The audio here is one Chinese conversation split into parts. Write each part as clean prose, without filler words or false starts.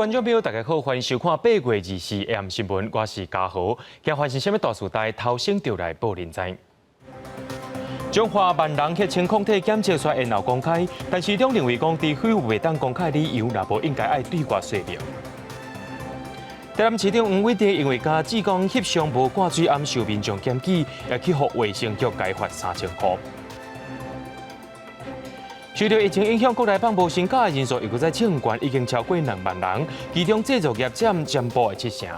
观众朋友，大家好，欢迎收看8月24日 AM 新闻，我是嘉豪。今发生什么大事代头先就来报您知。中华万人血清抗体检测出然后公开，但市长认为讲，除非有未当公开理由，若无应该爱对外说明。台南市长黄伟哲因为甲志工翕相无挂水暗受民众检举，也去互卫生局改罚3000块。受到疫情影响，国内放无新假的人数又搁在清关，已经超过2万人，其中制造业占全部的70%。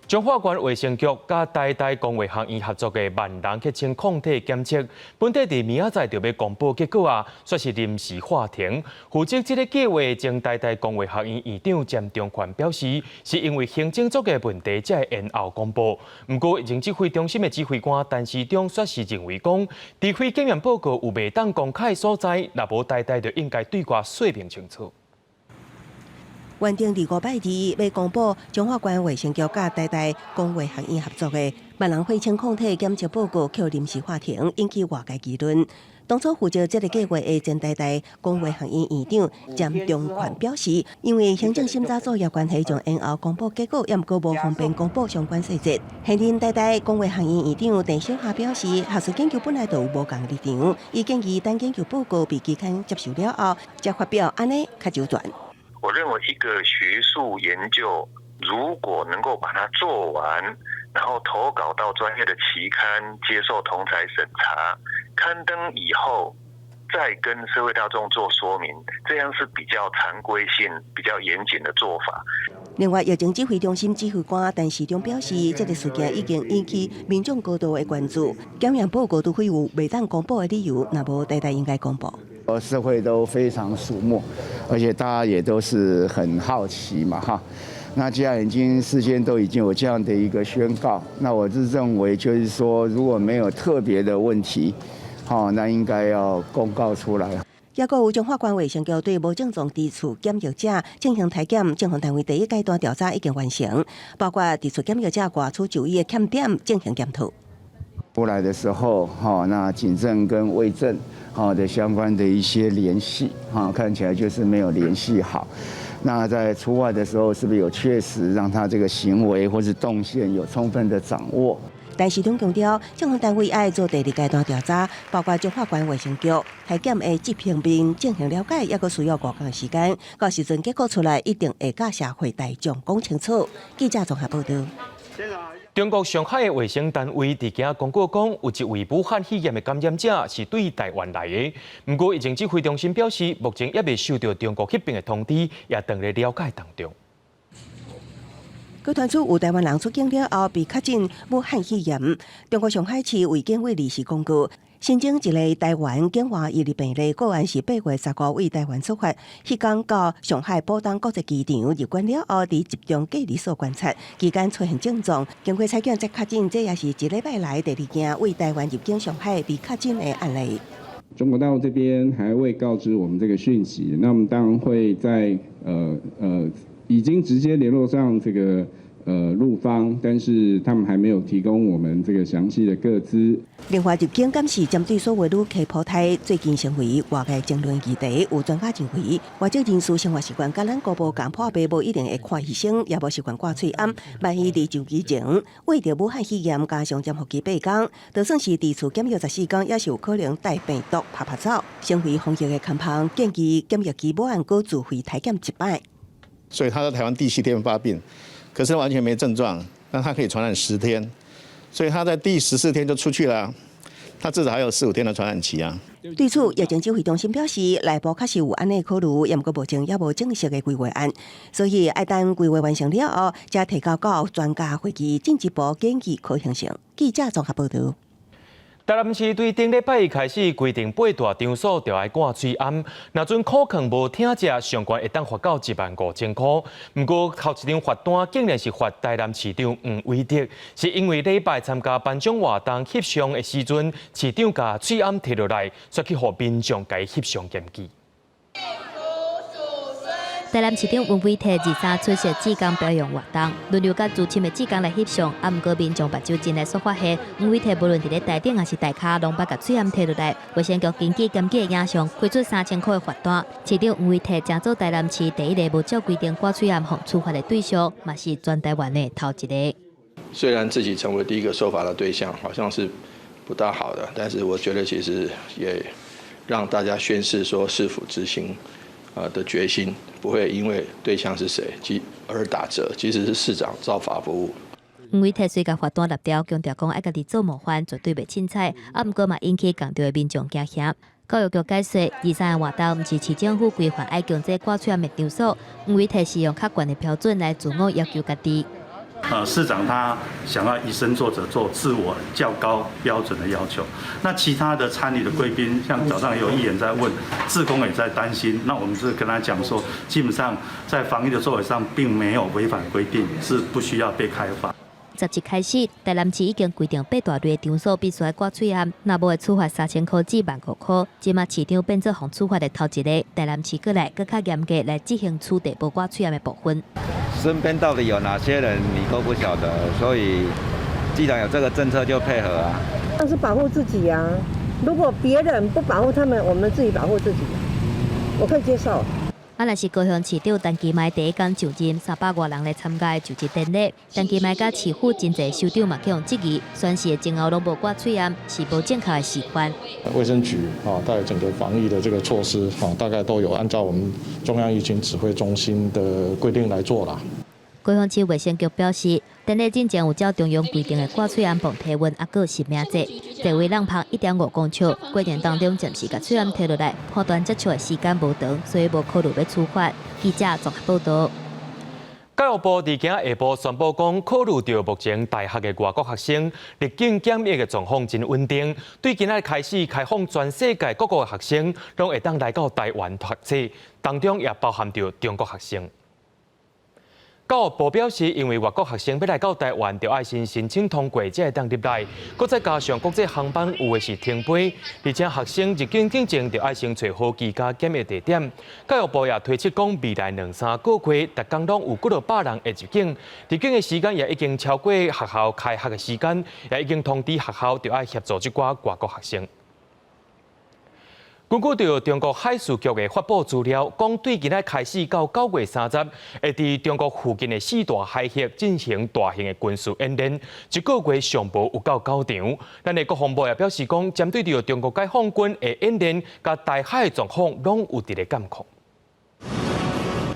彰化县卫生局甲台大公卫学院合作的万人血清抗体检测，本地伫明仔载就要公布结果啊，说是临时划停。负责这个计划前台大公卫学院院长詹中权表示，是因为行政组的问题才会延后公布。不过，疫情指挥中心的指挥官陈时中说是认为讲，除非检验报告有未当公开所在，若无台大就应该对外说明清楚。原定第5摆2要公布彰化县卫生局甲台大公卫学院合作的万人血清抗体检测报告，却临时划停，引起外界议论。当初负责这个计划的前台大公卫学院院长詹中权表示，因为行政审查作业关系，将延后公布结果，也毋过无方便公布相关细节。现任台大公卫学院院长陈小霞表示，学术研究本来就有无共立场，伊建议等研究报告被期刊接受了后，才发表，安尼较周全。我认为一个学术研究，如果能够把它做完，然后投稿到专业的期刊，接受同侪审查，刊登以后，再跟社会大众做说明，这样是比较常规性、比较严谨的做法。另外，疫情指挥中心指挥官陈时中表示，这个事件已经引起民众高度的关注。检验报告除非有未当公布的理由，那无台大应该公布。社会都非常瞩目，而且大家也都是很好奇嘛，哈。那既然事先都已经有这样的一个宣告，那我是认为就是说，如果没有特别的问题，那应该要公告出来。也有有彰化县卫生局对无症状地处检疫者进行体检，政府单位第1阶段调查已经完成，包括地处检疫者外出就医的欠点进行检讨。出来的时候，那警政跟卫政的相关的一些联系，看起来就是没有联系好。那在出外的时候，是不是有确实让他这个行为或是动线有充分的掌握？陈时中强调，政府单位爱做第2阶段调查，包括彰化县卫生局体检的疾病面进行了解，也阁需要5天时间。到时阵结果出来，一定会甲社会大众讲清楚。记者综合报道。中国上海的卫生单位伫今公告讲，有一位武汉肺炎的感染者是对台湾来的。不过，疫情指挥中心表示，目前也未收到中国迄边的通知，也正在了解当中。佮传出有台湾人出境了后被确诊武汉肺炎，中国上海市卫健委临时公告。新增一个台湾境外疫例病例，个案是8月15为台湾出发，迄天到上海浦东国际机场入关了后，伫集中隔离所观察，期间出现症状，经过采检才确诊，这也是1礼拜来第2件为台湾入境上海被确诊的案例。中国大陆这边还未告知我们这个讯息，那我们当然会在已经直接联络上这个陆方，但是他们还没有提供我们这个详细的个资。另外，入境监视针对所谓女客胞胎最近成为外界争论议题。有专家认为，外籍人士生活习惯甲咱古堡共破病，无一定会看医生，也无习惯挂喙暗。万一伫就医前为着武汉肺炎加上潜伏期8天，就算是伫厝检疫14天，也是有可能带病毒拍走。身为防疫的看旁，建议检疫期满搁自费体检1摆。所以他在台湾第7天发病。可是完全没症状，但他可以传染10天，所以他在第14天就出去了，他至少还有4、5天的传染期啊。对此，疫情指挥中心表示，内部确实有安尼考虑，也毋过目前也无正式的规划案，所以爱等规划完成了后，才提交到专家会议进一步建议可行性。记者综合报道。台南市对顶礼拜开始规定8大场所就要挂水暗，若准可能无听者，上悬会当罚到15000块。不过头一张罚单竟然是罚台南市长黄伟哲，是因为礼拜参加颁奖活动翕相的时阵，市长把水暗摕落来，却去互民众甲伊翕相检举。台南市长温伟泰23出席志工表扬活动，轮流甲资深的志工来翕相。啊，毋过民众目睭真来所发现，温伟泰无论伫咧台顶还是台骹，拢捌甲水函摕落来。卫生局根据检举的影像，开出3000块的罚单。市长温伟泰正做台南市第一个无照规定挂水函互处罚的对象，嘛是全台湾的头一个。虽然自己成为第一个受罚的对象，好像是不大好的，但是我觉得其实也让大家宣示说市府执行的决心，不会因为对象是谁而打折，即使是市长照法不误。黄伟泰虽甲罚单立掉，强调讲爱家己做模范，绝对袂凊彩。啊，毋过嘛引起共场的民众惊吓。教育局解说，23个活动毋是市政府规范爱强制挂水函的场所，黄伟泰是用较悬的标准来自我要求家己。市长他想要以身作则，做自我较高标准的要求。那其他的参与的贵宾，像早上也有议员在问，志工也在担心。那我们是跟他讲说，基本上在防疫的作为上，并没有违反规定，是不需要被开罚。17开始，台南市已经规定8大类场所必须挂水函，若无会处罚3000块至15000块。即马市长变做互处罚的头一个，台南市过来更较严格来执行处理无挂水函的部分。身边到底有哪些人，你都不晓得，所以既然有这个政策，就配合啊。那是保护自己啊！如果别人不保护他们，我们自己保护自己，我可以接受。啊，若是高雄市长陈其迈第一天就任，300多人来参加的就职典礼。陈其迈甲市府真侪首长嘛去用质疑，宣誓前后拢无挂水函，是无正确的示范。卫生局在整个防疫的这个措施大概都有按照我们中央疫情指挥中心的规定来做啦。高雄市卫生局表示，典礼进前有照中央规定的挂水函泵体温，还有实名制，座位让旁1.5公尺。过程当中暂时甲水函摕落来，判断接触的时间无长，所以无考虑要处罚。记者综合报道。教育部伫今下晡宣布讲，考虑到目前大学的外国学生入境检疫的状况真稳定，对今仔开始开放全世界各国的学生，拢会当来到台湾读册，当中也包含着中国学生。教育部表示，因为外国学生要来到台湾，就要先申请通过才会当入来，搁再加上国际航班有的是停飞，而且学生入境进前就要先找好居家检疫地点。教育部也推出讲，未来2-3个月，逐工拢有几落百人会入境，入境的时间也已经超过学校开学的时间，也已经通知学校就要协助这寡外国学生。根据着中国海事局的发布资料，讲对今仔开始到9月30日，会伫中国附近的4大海峡进行大型的军事演练，一个月上无有到9场。咱的国防部也表示讲，针对着中国解放军的演练，甲台海的状况，拢有伫咧监控。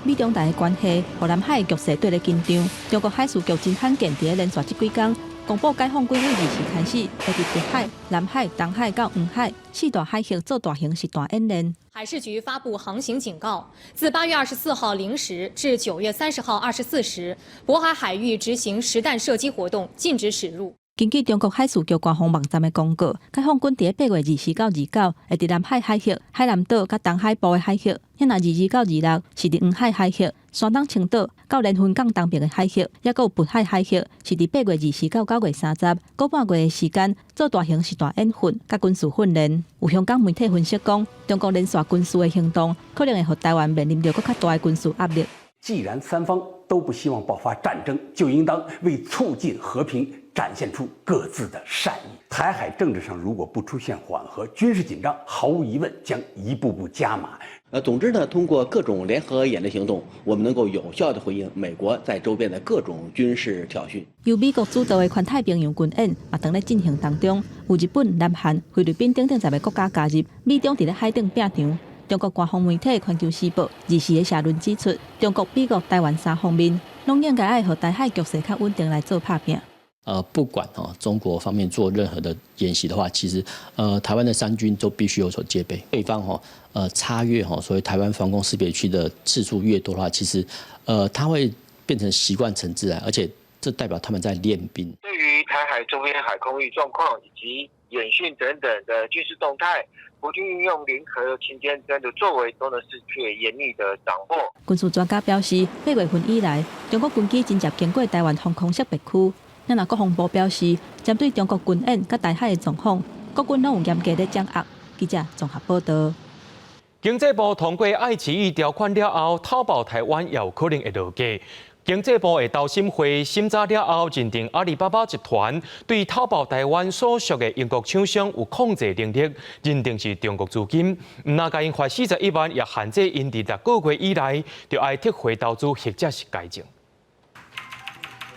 美中台的关系，和南海的局势对咧紧张。中国海事局真罕见伫咧连续这几天，公布解放军为20时开始，会伫北海、南海、东海到黄海4大海峡做大型实弹演练。海事局发布航行警告，自8月24号0时至9月30号24时，渤海海域执行实弹射击活动，禁止驶入。根据中国海事局官方网站的公告，解放军伫8月20时到29，会伫南海海峡、海南岛甲东海部的海峡；迄若22到26是伫黄海海峡、山东青岛到连云港东边的海峡，也有渤海海峡是伫8月20时到9月30，个半月的时间做大型实弹演训甲军事训练。有香港媒体分析讲，中国连续军事的行动，可能会互台湾面临着更较大的军事压力。既然三方都不希望爆发战争，就应当为促进和平展现出各自的善意。台海政治上如果不出现缓和，军事紧张毫无疑问将一步步加码。总之呢，通过各种联合演练行动，我们能够有效地回应美国在周边的各种军事挑衅。由美国主导的环太平洋军演也正在进行当中，有日本、南韩、菲律宾等10个国家加入，美中伫咧海顶拼场。中国官方媒体《环球时报》20时的社论指出，中国、美国、台湾3方面拢应该爱和台海局势较稳定来做拍拼。不管中国方面做任何的演习的话，其实台湾的3军都必须有所戒备。对方查阅所谓台湾防空识别区的次数越多的话，其实它会变成习惯成自然，而且这代表他们在练兵。对于台海周边海空域状况以及演训等等的军事动态，国军运用联合勤监侦的作为，都能是去严厉的掌握。军事专家表示，8月份以来，中国军机真接经过台湾防空识别区。咱国防部表示，针对中国军演甲台海的状况，国军拢有严格的掌握。记者综合报道。经济部通过爱奇艺条款了后，淘宝台湾也有可能会落架。经济部的投审会审查了后，认定阿里巴巴集团对淘宝台湾所属的英国厂商有控制能力，认定是中国资金，唔那甲因罚41万，也限制因伫6个月以内就要撤回投资或者是改正。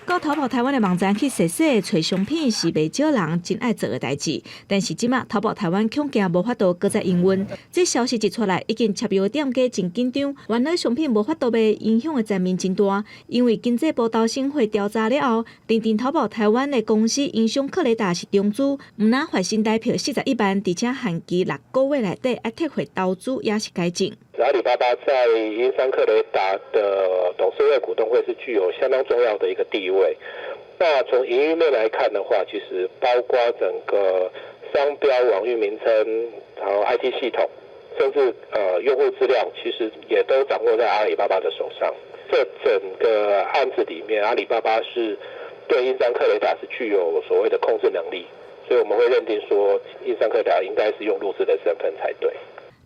到淘宝台湾的网站去试试找商品是袂少人真爱做的代志，但是即马淘宝台湾恐惊无法度搁再营运。这消息一出来，已经插入店家真紧张，原来商品无法度卖，影响的层面真大。因为经济部投审会调查了后，认定淘宝台湾的公司英商克雷达是中资，毋但发新台票41万，而且限期6个月内底要撤回投资，也是改正。阿里巴巴在英商克雷达的董事会股东会是具有相当重要的一个地位。那从营运面来看的话，其实包括整个商标、网域名称，然后 IT 系统，甚至用户资料，其实也都掌握在阿里巴巴的手上。这整个案子里面，阿里巴巴是对英商克雷达是具有所谓的控制能力，所以我们会认定说，英商克雷达应该是用入资的身份才对。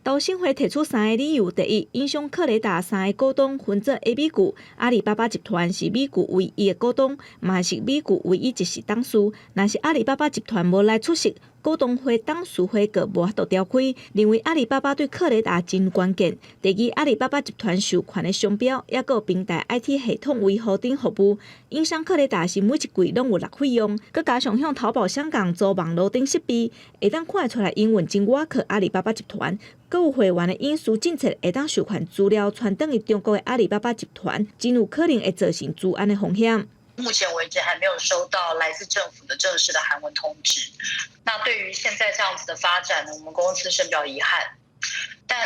投审会提出3个理由：第一，英商克雷达3个股东分做 A、B 股，阿里巴巴集团是美股唯一的股东，嘛是美股唯一一席董事。若是阿里巴巴集团无来出席，股东会、董事会个无法度召开，认为阿里巴巴对克雷达真关键。第二，阿里巴巴集团授权的商标，也有平台 IT 系统为何等服务，英商克雷达是每一季拢有落费用，佮加上向淘宝香港做网络顶设备，会当看出来营运真倚靠阿里巴巴集团。各有会员的隐私政策会当授权资料传等于中国的阿里巴巴集团，真有可能会造成治安的风险。目前为止还没有收到来自政府的正式的函文通知。那对于现在这样子的发展呢，我们公司深表遗憾。但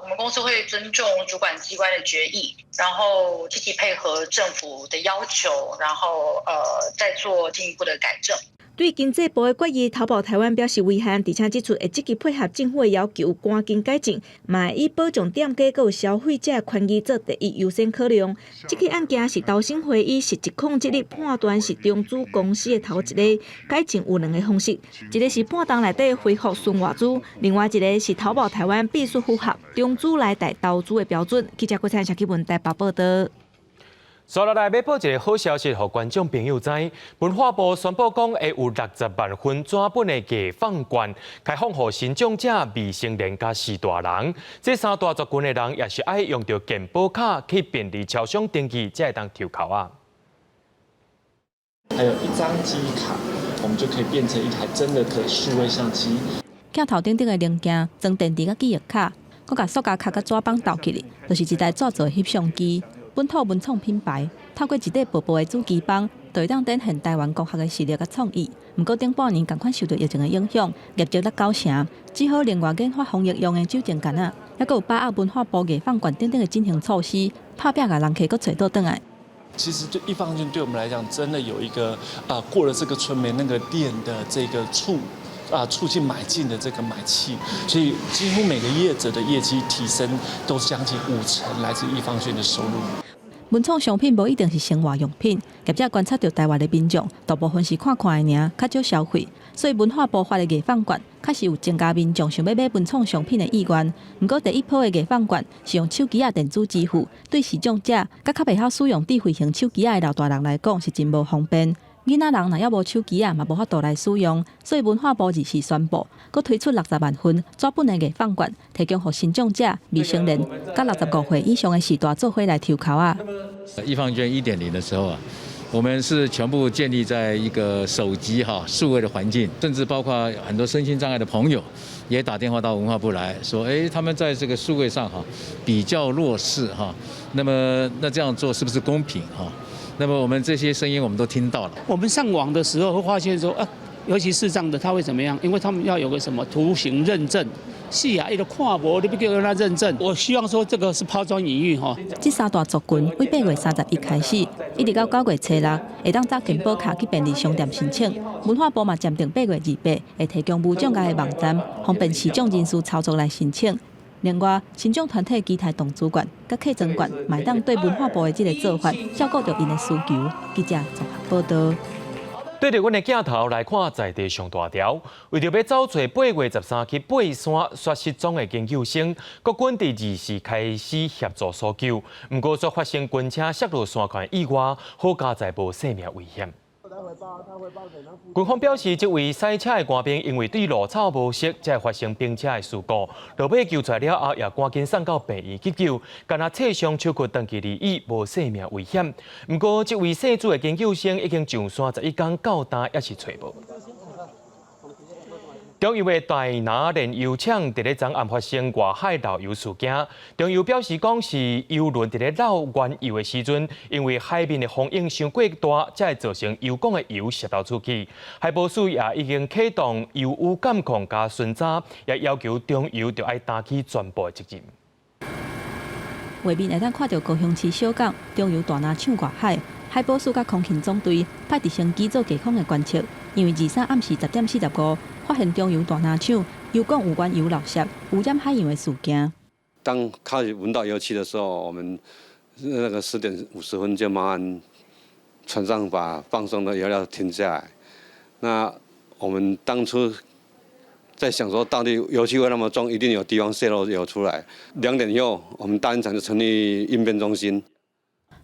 我们公司会尊重主管机关的决议，然后积极配合政府的要求，然后再做进一步的改正。对经济部的决议，淘宝台湾表示遗憾，而且指出会积极配合政府的要求，赶紧改正，嘛会以保障店家佮消费者的权益做第一优先考量。这起案件是投审会以实质控制力判断是中资公司的头一个，改正有2个方式，一个是判档内底恢复纯外资，另外一个是淘宝台湾必须符合中资来台投资的标准。记者郭灿霞、文台北报道。接下来要报一个好消息，给观众朋友知。文化部宣布讲，会有60万份纸本的艺放券开放给新长者、未成年加4大人。这3大族群的人也是爱用到健保卡去便利超商登记，才会当抽卡啊。还有1张记忆卡，我们就可以变成一台真的可数位相机。镜头顶的零件装电池甲记忆卡，佮甲塑胶卡甲纸板斗起来，就是一台纸做翕相机。本土文创品牌透过一块薄薄的主机板，就会当展现台湾国学的实力甲创意。不过顶半年同款受到疫情的影响，业绩在9成，只好另外研发防疫用的酒精干仔，还有把握文化部艺放馆等等的进行措施，拍拼甲人客佮找倒转来。其实对一方面对我们来讲，真的有一个过了这个春梅那个店的这个促进买进的这个买气，所以几乎每个业者的业绩提升都将近50%来自一方轩的收入。文创商品无一定是生活用品，业者观察到台湾的民众大部分是看看的尔，较少消费，所以文化部发的艺放券，确实有增加民众想要买文创商品的意愿。不过第一波的艺放券是用手机电子支付，对视障者甲较袂晓使用智慧型手机的老大人来讲是真无方便。囡仔人若要无手机嘛无法度来使用，所以文化部2时宣布，佮推出60万份纸本的艺放券，提供给新长者、未成年、甲65岁以上的时大做伙来抽卡啊。艺放券1.0的时候我们是全部建立在一个手机数位的环境，甚至包括很多身心障碍的朋友也打电话到文化部来说，他们在这个数位上比较弱势那这样做是不是公平那么我们这些声音我们都听到了。我们上网的时候会发现说，尤其视障的他会怎么样？因为他们要有个什么图形认证，视野的看无，你不叫他认证。我希望说这个是抛砖引玉这3大族群为8月31开始，一直到9月初6，会当找健保卡去便利商店申请。文化部嘛暂定8月28会提供无障碍的网站，方便视障人士操作来申请。另外，新障团体机台动资券、甲客庄券，买当对文化部的这个做法，照顾到因的需求。记者综合报道。对着阮的镜头来看在地上大条，为着要找找8月13日爬山摔失踪的研究生，国军伫2时开始协助搜救，不过却发生军车摔落山块意外，好佳在无生命危险。军方表示，这位赛车的官兵因为对路草无熟，才会发生冰车的事故。落尾救出来了后，也赶紧送到病院急救，干那侧伤手骨断其2椅，无生命危险。不过，这位姓朱的研究生已经上山11天，到今也是找无。中油的大拿炼油厂伫咧昨暗发生外海漏油事件，中油表示讲是油轮伫咧漏原油的时阵，因为海面的风影伤过大，才会造成油管的油泄漏出去。海保署也已经启动油污监控加巡查，也要求中油就要担起全部的责任。画面会当看到高雄市小港中油大拿厂外海，海保署甲空勤总队派直升机做低空的观测，因为23暗时10点45。发现中油大拿厂油管有原油漏泄、污染海洋的事件。当开始闻到油气的时候，我们那个10点50分就马上船上把放送的油料停下来。那我们当初在想说，到底油气会那么重，一定有地方泄漏油出来。2点以后，我们大林厂就成立应变中心。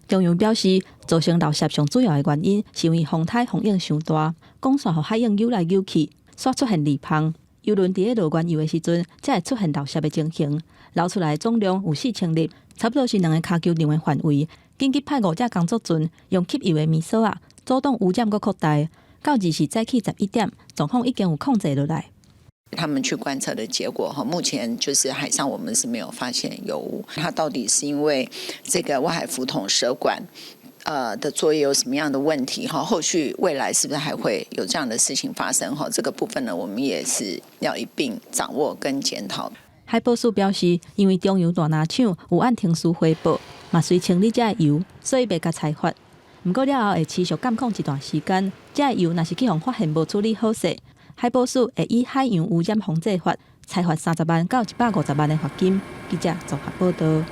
中油表示，造成漏泄上主要的原因是因为风台风影伤大，广线和海洋游来游去。煞出现裂缝，油轮伫咧落原油的时阵，才会出现漏泄的情形。漏出来的总量有4000粒，差不多是2个脚球场的范围。紧急派5只工作船，用吸油的米索啊，阻挡污染搁扩大。到2时早起11点，状况已经有控制落来。他们去观测的结果目前就是海上我们是没有发现油污，它到底是因为这个外海浮筒舌管的作业有什么样的问题后续未来是不是还会有这样的事情发生这个部分呢，我们也是要一并掌握跟检讨。海保署表示，因为中油大拿厂有按停输回报，嘛随清理这油，所以袂甲裁罚。不过了后会持续监控一段时间，这油若是去互发现无处理好势，海保署会以海洋污染防治法裁罚30万到150万的罚金。记者综合报道。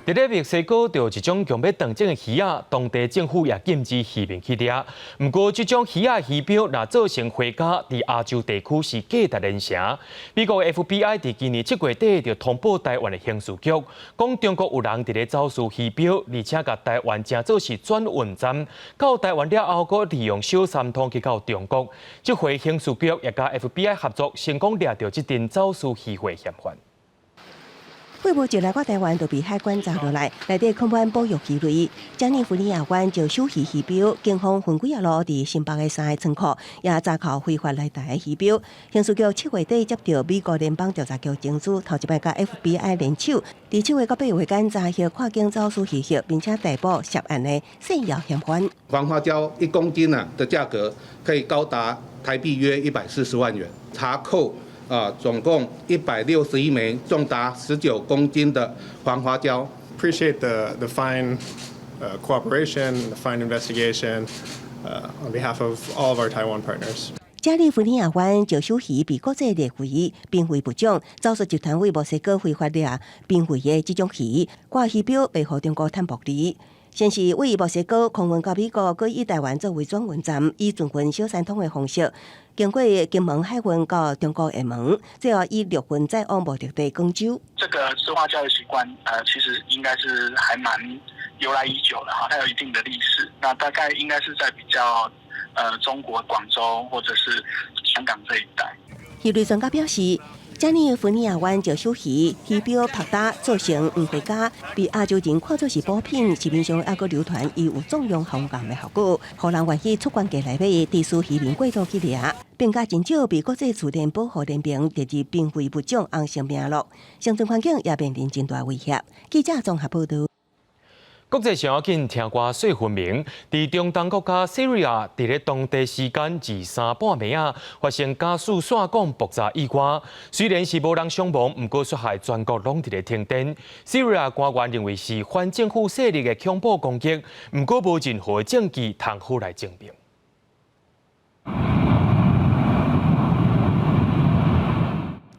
伫咧墨西哥，就一种强要断种的鱼仔，当地政府也禁止渔民去掠。不过，这种鱼仔鱼标若造成花甲，伫亚洲地区是价值连城。美国 FBI 伫今年7月底就通报台湾的刑事局，讲中国有人伫咧走私鱼标，而且甲台湾称作是转运站。到台湾了后，阁利用小三通去到中国。这回刑事局也甲 FBI 合作，成功掠到这阵走私鱼货嫌犯。过无就来过台湾，就被海关查落来，内底控管保育鱼类。加利福尼亚湾就收鱼鱼标，警方分几路伫新北的3个仓库，也查扣非法来台的鱼标。刑事局7月底接到美国联邦调查局情资，头一摆甲 FBI 联手，伫7月到8月间查获跨境走私鱼货，并且逮捕涉案的涉药嫌犯。黄花椒1公斤的价格可以高达台币约140万元，查扣。总共161枚，重达19公斤的黄花椒。Appreciate the fine cooperation, the fine investigation on behalf of all of our Taiwan partners. 加利福尼亚湾就收鱼被国际列为濒危物种，走私集团为墨西哥非法掠濒危的这种鱼，挂鱼标被互中国探捕离。先是为墨西哥空运到美国，搁以台湾作为转运站，以转运小三通的方式，经过金门海运到中国厦门，最后以陆运再往目的地广州。这个吃花椒的习惯，其实应该是还蛮由来已久的哈，它有一定的历史。那大概应该是在比较中国广州或者是香港这一带。鱼类专家表示。加利福尼亚湾就收鱼标拍打造成黄花甲，被亚洲人看作是补品，市面上还阁流传伊有纵容防癌的效果，互人愿意出关价来买，低输渔民过度去掠，并甲真少被国际自然保护联盟列入濒危物种红色名录，生存环境也面临真大威胁。记者综合报道。国际上要紧听歌说分明，伫中东国家 Syria， 伫咧当地时间23半暝啊，发生加速线管爆炸意外。虽然是无人伤亡，不过损害全国拢伫咧停电。Syria 官员认为是反政府势力的恐怖攻击，不过无任何证据通好来证明。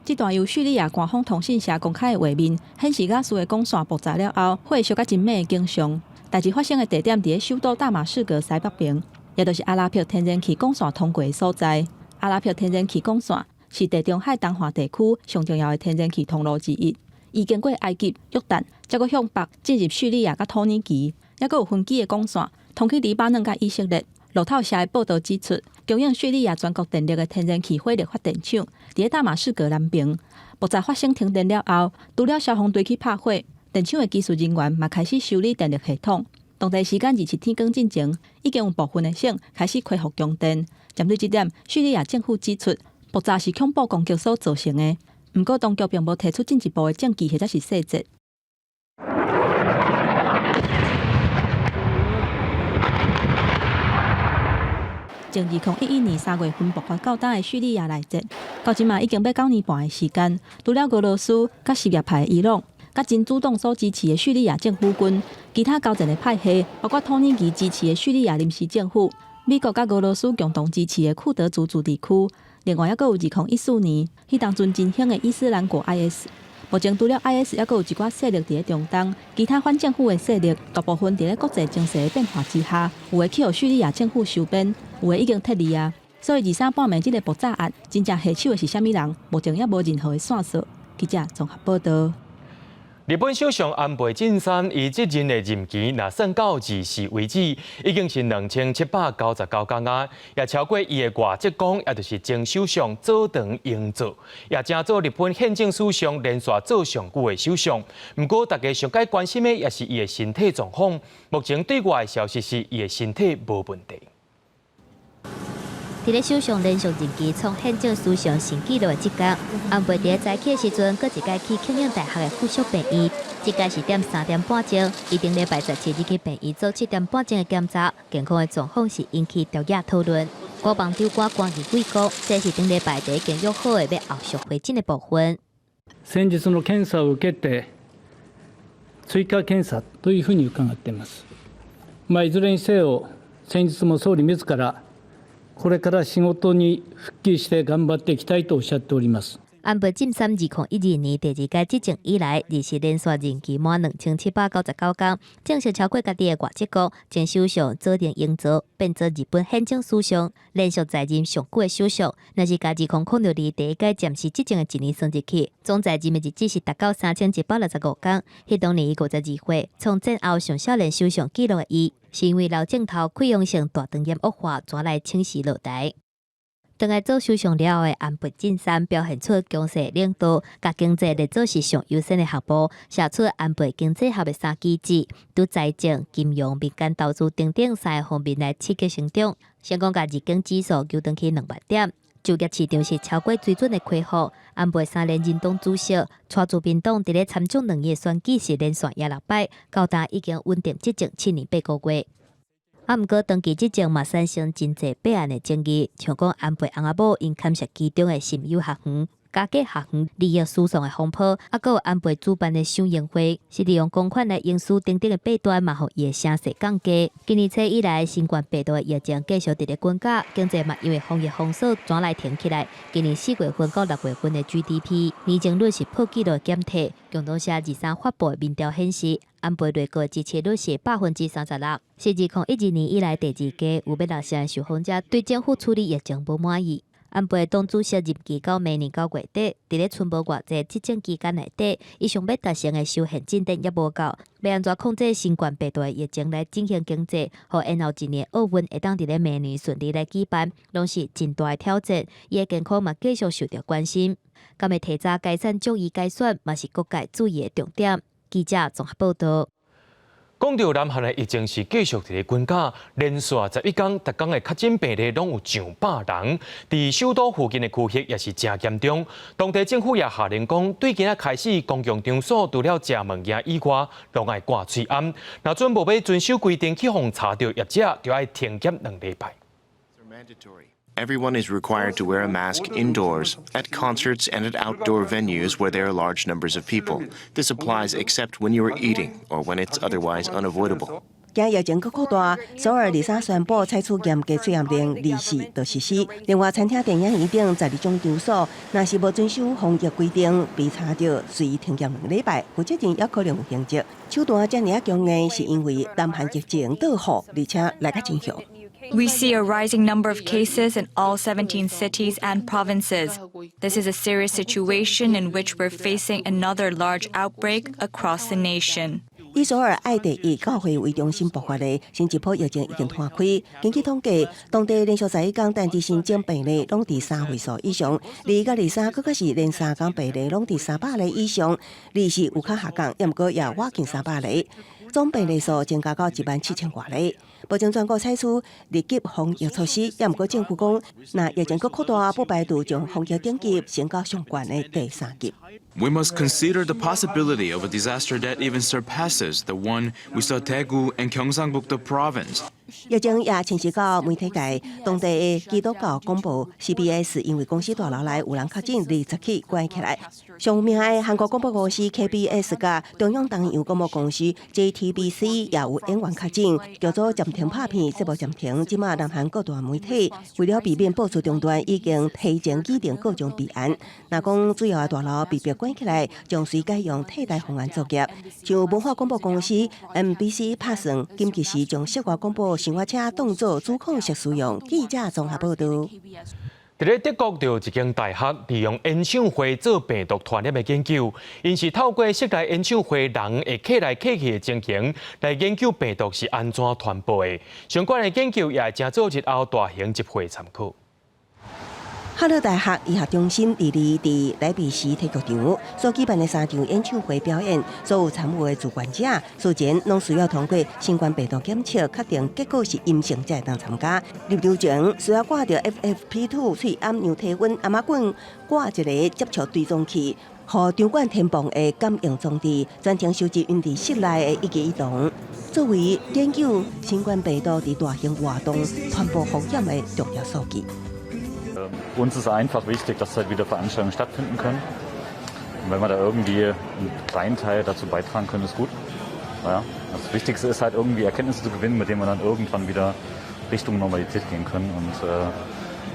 这段由叙利亚官方通讯社公开的画面，显示加速的光线爆炸了后，火烧甲真猛的景象。代志发生的地点伫咧首都大马士革西北边。也就是阿拉伯天然气管线通过的所在。阿拉伯天然气管线是地中海东华地区上重要的天然气通路之一。伊经过埃及、约旦，再搁向北进入叙利亚甲土耳其，还佫有分支的管线通去黎巴嫩甲以色列。路透社的报道指出，供应叙利亚全国电力的天然气火力发电厂伫大马士革南边，爆炸发生停电了后，除了消防队去拍火，电厂的技术人员嘛开始修理电力系统。当地时间27天更进前，已经有部分的省开始恢复供电。针对这点，叙利亚政府指出，爆炸是恐怖攻击所造成的。不过，当局并无提出进一步的证据或者是细节。从2011年3月份爆发到今的叙利亚内战，到今嘛已经要9年半的时间。除了俄罗斯、甲什叶派的伊朗、甲真主党所支持的叙利亚政府军，其他交战的派系，包括土耳其支持的叙利亚临时政府、美国甲俄罗斯共同支持的库德族自治区。另外，还佫有2014年，迄当阵真兴的伊斯兰国 IS。目前除了 IS， 还佫有一寡势力伫咧中东，其他反政府的势力，大部分伫咧国际情势的变化之下，有的去互叙利亚政府收编，有的已经撤离啊。所以23半暝即个爆炸案，真正下手的是啥物人，目前也无任何的线索。记者综合报道。日本首相安倍晋三伊即任的任期，若算到24为止，已经是2799天啊，也超过伊的外籍公，也就是前首相佐藤英作，也正做日本宪政史上连续做上久的首相。不过，大家上该关心的也是伊的身体状况。目前对外的消息是，伊的身体无问题。伫咧首相连续任期创宪政史上新纪录的这届，安倍伫咧早起的时阵，搁一届去庆应大学的附属病院，这届是3点半钟，一定礼拜17日去病院做7点半钟的检查，健康的状况是引起朝野讨论。国防长官关于贵国，这是顶礼拜第一件约好的要后续回诊的部分。先日の検査を受けて追加検査というふうに伺っています。いずれにせよ、先日も総理自らこれから仕事に復帰して頑張っていきたいとおっしゃっております。安倍晋三2012年第二届执政以来，二是连续任期满2799天，正式超过家己的外籍国前首相佐藤英作，变做日本宪政史上连续在任上久的首相。那是家2002第一届暂时执政的1年算入去，总在任的日子是达到3165天。迄当年伊52岁，从战后上少年首相纪录的伊，是因为老镜头溃疡性大肠炎恶化，转来请辞落台。当来做首相了后的安倍晋三表现出强势领导，甲经济列做是上优先的项目，写出安倍经济学的3基指，对财政、金融、民间投资等等3个方面来刺激成长。先讲甲日经指数求登去200点，就业市场是超过水准的恢复。安倍3连任党主席，带自民党伫咧参众两院选举是连续赢6摆，到达已经稳定执政7年8个月。毋过，长期执政嘛产生真侪弊案的争议，像讲安倍翁仔某因牵涉其中的心友学园、假假学园利益输送的风波，还有安倍主办的赏樱会，是利用公款来应付等等的弊端，嘛互伊的声势降低。今年初以来，新冠病毒的疫情继续伫咧滚价，经济嘛因为防疫封锁转来停起来。今年4月份到6月份的 GDP 年增率是破纪录减退。共同社23发布的民调显示，安倍内阁的支持率是36%，是2012年以来第2届有160%受访者对政府处理疫情不满意。安倍党主席任期到明年9月底，伫咧剩无偌济执政期间内底，伊想要达成的修宪进展也无够，要安怎控制新冠病毒的疫情来振兴经济，互延后一年奥运会当伫咧明年顺利来举办，拢是真大的挑战。伊的健康嘛继续受到关心，敢会提早解散众议改选，嘛是各界注意的重点。记者综合报道。讲到南韩的疫情是继续伫咧滚价，连续11天，逐天的确诊病例拢有上百人。伫首都附近的区域也是真严重。当地政府也下令讲，对今仔开始，公共场所除了食物件以外，拢爱挂嘴安。若准无要遵守规定去互查到业者，就要停业2礼拜。Everyone is required to wear a mask indoors, at concerts and at outdoor venues where there are large numbers of people. This applies except when you are eating or when it's otherwise unavoidable. 惊疫情搁扩大，首尔23宣布采取严格戒严令24就实施。另外，餐厅、电影院等12种场所，若是无遵守防疫规定，被查到随停业2礼拜，负责人也可能有刑责。手段遮尔强硬，是因为南韩疫情导火，而且来得真凶。We see a rising number of cases in all 17 cities and provinces. This is a serious situation in which we're facing another large outbreak across the nation. 以首尔爱第一教会为中心爆发的新一波疫情已经摊开。根据统计，当地连续11天单日新增病例拢伫3位数以上，2甲23更加是连3天病例拢伫300例以上，24有较下降，也毋过也挖近300例。总病例数增加到17000多例。目前全国采取立即防疫措施，也毋过政府讲，若疫情搁扩大，不排除将防疫等级升到上悬的第3级。We must consider the possibility of a disaster that even surpasses the one we saw Daegu and Gyeongsangbuk-do province. 疫情也侵袭到媒体界，当地的基督教广播 CBS 因为公司大楼内有人确诊20起关起来。上名的韩国广播公司 KBS 甲中央东洋广播公司 JTBC 也有演员确诊，叫做暂停拍片，节目暂停。即马南韩各大媒体为了避免播出中断，已经提前拟定各种备案。若讲主要的大楼被迫关起来，将随改用替代方案作业。像文化广播公司 MBC 拍算，今期时将涉外广播生活车当作主控式使用。记者综合报道。伫咧德国就有一间大学利用演唱会做病毒传染的研究，因是透过室内演唱会人会客来客去的情形来研究病毒是安怎传播的。相关的研究也正做日后大型集会参考。哈勒大学医学中心伫莱比锡体育场所举办的3场演唱会表演，所有参与的主管者事前拢需要通过新冠病毒检测，确定结果是阴性才会当参加。入场前需要挂着 FFP2 喙暗量体温阿妈棍，挂一个接触追踪器，和场馆天棚的感应装置，全程收集因伫室内的一举一动，作为研究新冠病毒伫大型活动传播风险的重要数据。Uns ist einfach wichtig, dass halt wieder Veranstaltungen stattfinden können. Und wenn wir da irgendwie einen kleinen Teil dazu beitragen können, ist gut. Ja, das Wichtigste ist halt irgendwie Erkenntnisse zu gewinnen, mit denen wir dann irgendwann wieder Richtung Normalität gehen können und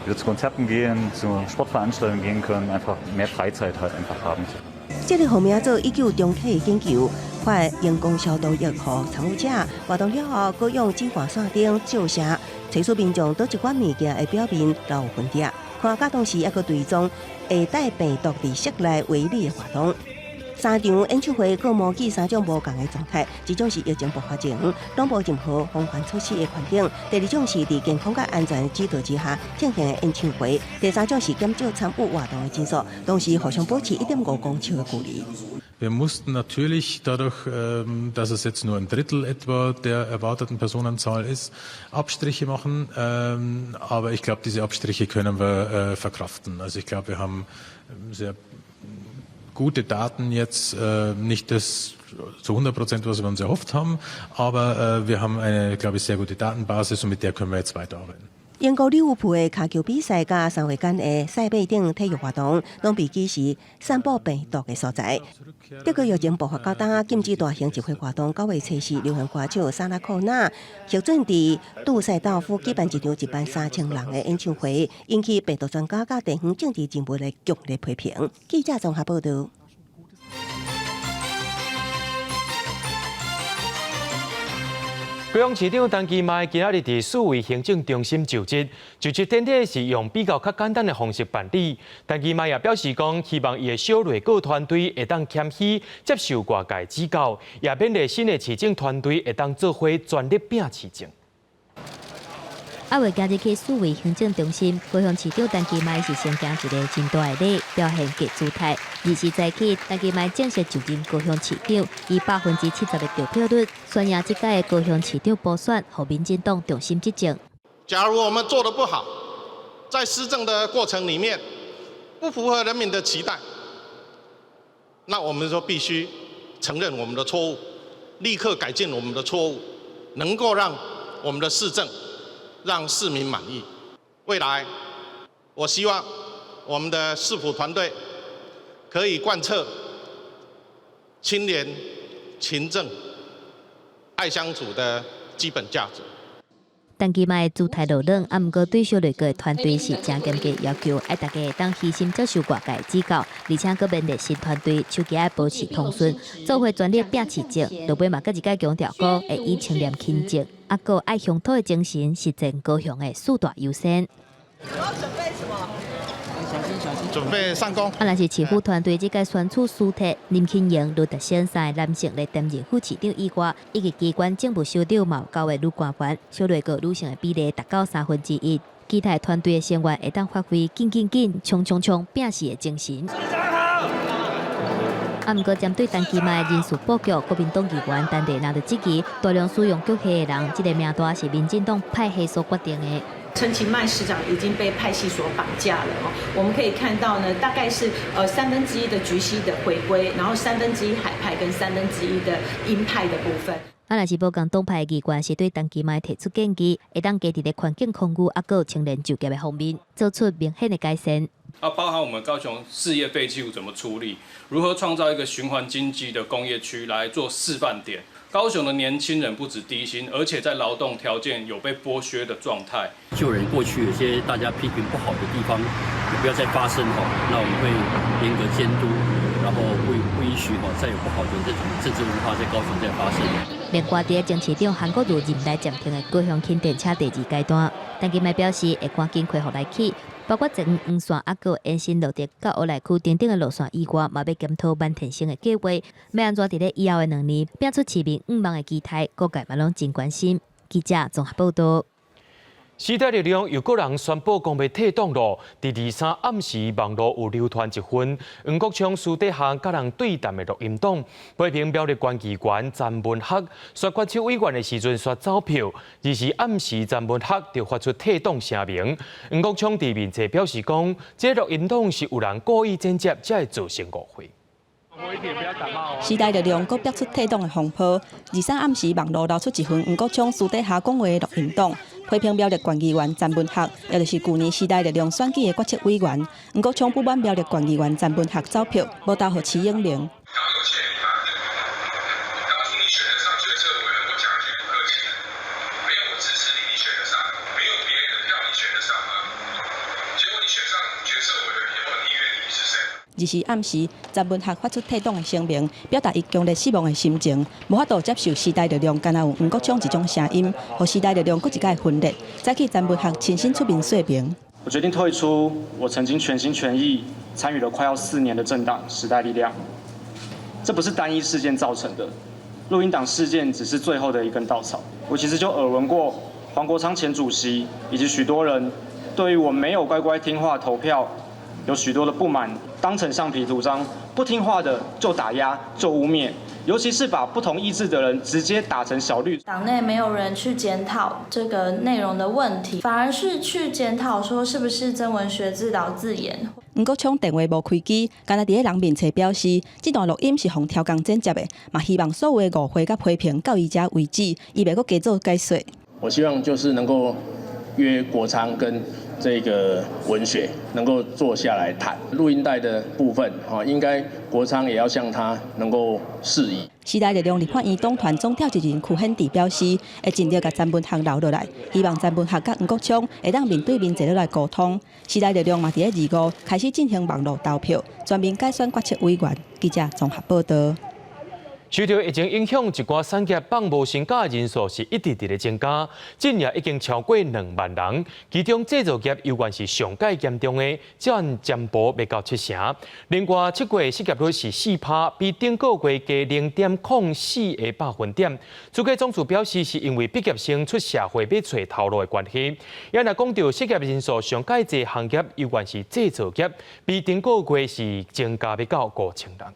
wieder zu Konzerten gehen, zu Sportveranstaltungen gehen können, einfach mehr Freizeit halt einfach haben. 这个号名做19中体研究，发人工消毒液和参与者活动了后，搁用指环线顶照射，找出民众倒一款物件的表面留有痕迹，看甲同时也搁追踪会带病毒伫室内围里的活动。3场演唱会各模拟3种无同的状态，一种是疫情爆发前，拢无任何防范措施的环境；第2种是伫健康甲安全的指导之下进行的演唱会；第3种是减少参与活动的人数，同时互相保持1.5公尺的距离。Wir mussten natürlich dadurch, dass es jetzt nur 1/3 etwa der erwarteten Personenzahl ist, Abstriche machen. Aber ich glaube, diese Abstriche können wir verkraften. Also ich glaube, wir haben sehr gute Daten jetzt, nicht das zu 100%, was wir uns erhofft haben, aber wir haben eine, glaube ich, sehr gute Datenbasis und mit der können wir jetzt weiterarbeiten. 英国利物浦的卡球比赛甲3月间的赛马顶体育活动，拢被记是散播病毒的所在。德国疫情爆发到当禁止大型集会活动，9月24流行歌手萨拉科纳确诊伫杜塞道夫举办一场1万3000人的演唱会，引起病毒专家甲地方政治人物的剧烈批评。记者综合报道。高雄市长陈其迈今仔日伫市委行政中心就职，就职典礼是用比较简单的方式办理。陈其迈也表示讲，希望伊的小内阁团队会当谦虚接受外界指教，也勉励新的市政团队会当做伙全力拼市政。8月今日去市委行政中心，高雄市长陈其迈是先行一个真大的礼，表现极姿态。20早起，陈其迈正式就任高雄市长，以70%的得票率，宣扬这届的高雄市长补选，让民进党重心执政。假如我们做得不好，在施政的过程里面不符合人民的期待，那我们就必须承认我们的错误，立刻改进我们的错误，能够让我们的市政让市民满意。未来，我希望我们的市府团队可以贯彻清廉、勤政、爱乡土的基本价值。陈其迈的姿态落冷，毋过对小内阁的团队是正严格要求，爱大家会当虚心接受外界指教，而且佮勉励新团队手机爱保持通顺，做伙全力拼市政。落尾嘛，佮一再强调过会以清廉勤政还有爱乡土的精神，实践高雄的四大优先。准备上工。若是市府团队这个选取书题，林庆英、卢德先3个男性来担任副市长以外，以及机关政务首长嘛有9个女官员，小内阁女性的比例达到1/3。其他团队的成员会当发挥紧、冲、拼死的精神。不过，针对单期卖人事布局，国民党议员陈丽娜就指责大量使用叫黑的人，这个名单是民进党派系所决定的。陈其迈市长已经被派系所绑架了哦，我们可以看到呢，大概是1/3的橘系的回归，然后1/3海派跟1/3的鹰派的部分。若是无共党派的议员是对陈其迈提出建议，会当加伫咧环境控制，还有青年就业的方面，做出明显的改善。包含我们高雄事业废弃物怎么处理，如何创造一个循环经济的工业区来做示范点。高雄的年轻人不止低薪，而且在劳动条件有被剥削的状态。救人过去有些大家批评不好的地方，也不要再发生那我们会严格监督，然后不允许再有不好的这种政治文化在高雄再发生。另外，在前市长韩国瑜任内暂停的高雄轻电车第2阶段，陈其迈表示会赶紧恢复来起。包括前黄线、还有延伸路直到乌来区等等的路线以外，嘛要检讨万田城的计划，要安怎伫咧以后的2年拼出市民5万的期待，各界嘛拢真关心。记者综合报道。时代力量又个人宣布讲要退党咯。第23暗时，网络有流传一份黄国昌私底下甲人对谈的录音档，批评苗栗县议员詹文学刷决策委员的时阵刷走票，24暗时詹文学就发出退党声明。黄国昌伫面册表示讲，这录音档是有人故意剪接，才会造成误会。时代力量阁逼出退党的风波。23暗时，网络流出一份黄国昌私底下讲话的录音档。批评苗栗县议员詹文学，也就是去年时代力量选举的决策委员黄国昌不满苗栗县议员詹文学走票，无投予徐英明。24暗时，詹文学发出退党的声明，表达伊强烈失望的心情，无法度接受时代力量干那有黄国昌一种声音，和时代力量搁一届分裂，再去詹文学亲身出面说明。我决定退出我曾经全心全意参与了快要4年的政党时代力量。这不是单一事件造成的，录音档事件只是最后的一根稻草。我其实就耳闻过黄国昌前主席以及许多人对于我没有乖乖听话投票有许多的不满，当成橡皮图章，不听话的就打压就污蔑，尤其是把不同意志的人直接打成小绿。党内没有人去检讨这个内容的问题，反而是去检讨说是不是曾文学自导自演。黄国昌电话无开机，干那伫咧人面前表示，这段录音是从超工剪接的，嘛希望所有的误会甲批评到伊遮为止，伊袂阁加做解说。我希望就是能够约国昌跟这个文学能够坐下来谈录音带的部分，应该国昌也要向他能够示意。时代力量立法院党团总召集人曲显智表示，会尽力甲詹文学留落来，希望詹文学甲黄国昌会当面对面坐落来沟通。时代力量嘛，伫咧25开始进行网络投票，全面改选决策委员。记者综合报道。受到疫情影响，一寡产业放无薪假的人数是一直咧增加，近年已经超过2万人。其中制造业尤然是上界严重的，占占比未到70%。另外，7月失业率是4%，比顶个月加0.04%。主计总署表示，是因为毕业生出社会要找头路的关系。也若讲到失业人数上界侪行业尤然是制造业，比顶个月是增加要到5000人。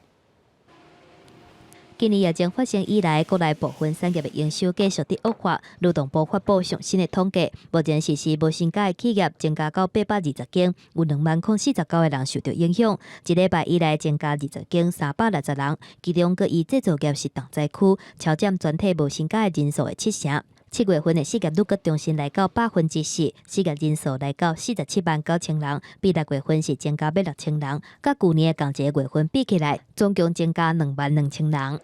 今年疫情发生以来，国内部分产业的营收继续伫恶化。劳动部发布上新的统计，目前实施无薪假的企业增加到820间，有20049个人受到影响。一礼拜以来增加20间，360人，其中各以制造业是重灾区，超占全体无薪假的人数的70%。7月份的失业率阁重新来到4%，失业人数来到479000人，比6月份是增加要6000人，甲去年的同一个月份比起来，总共增加22000人。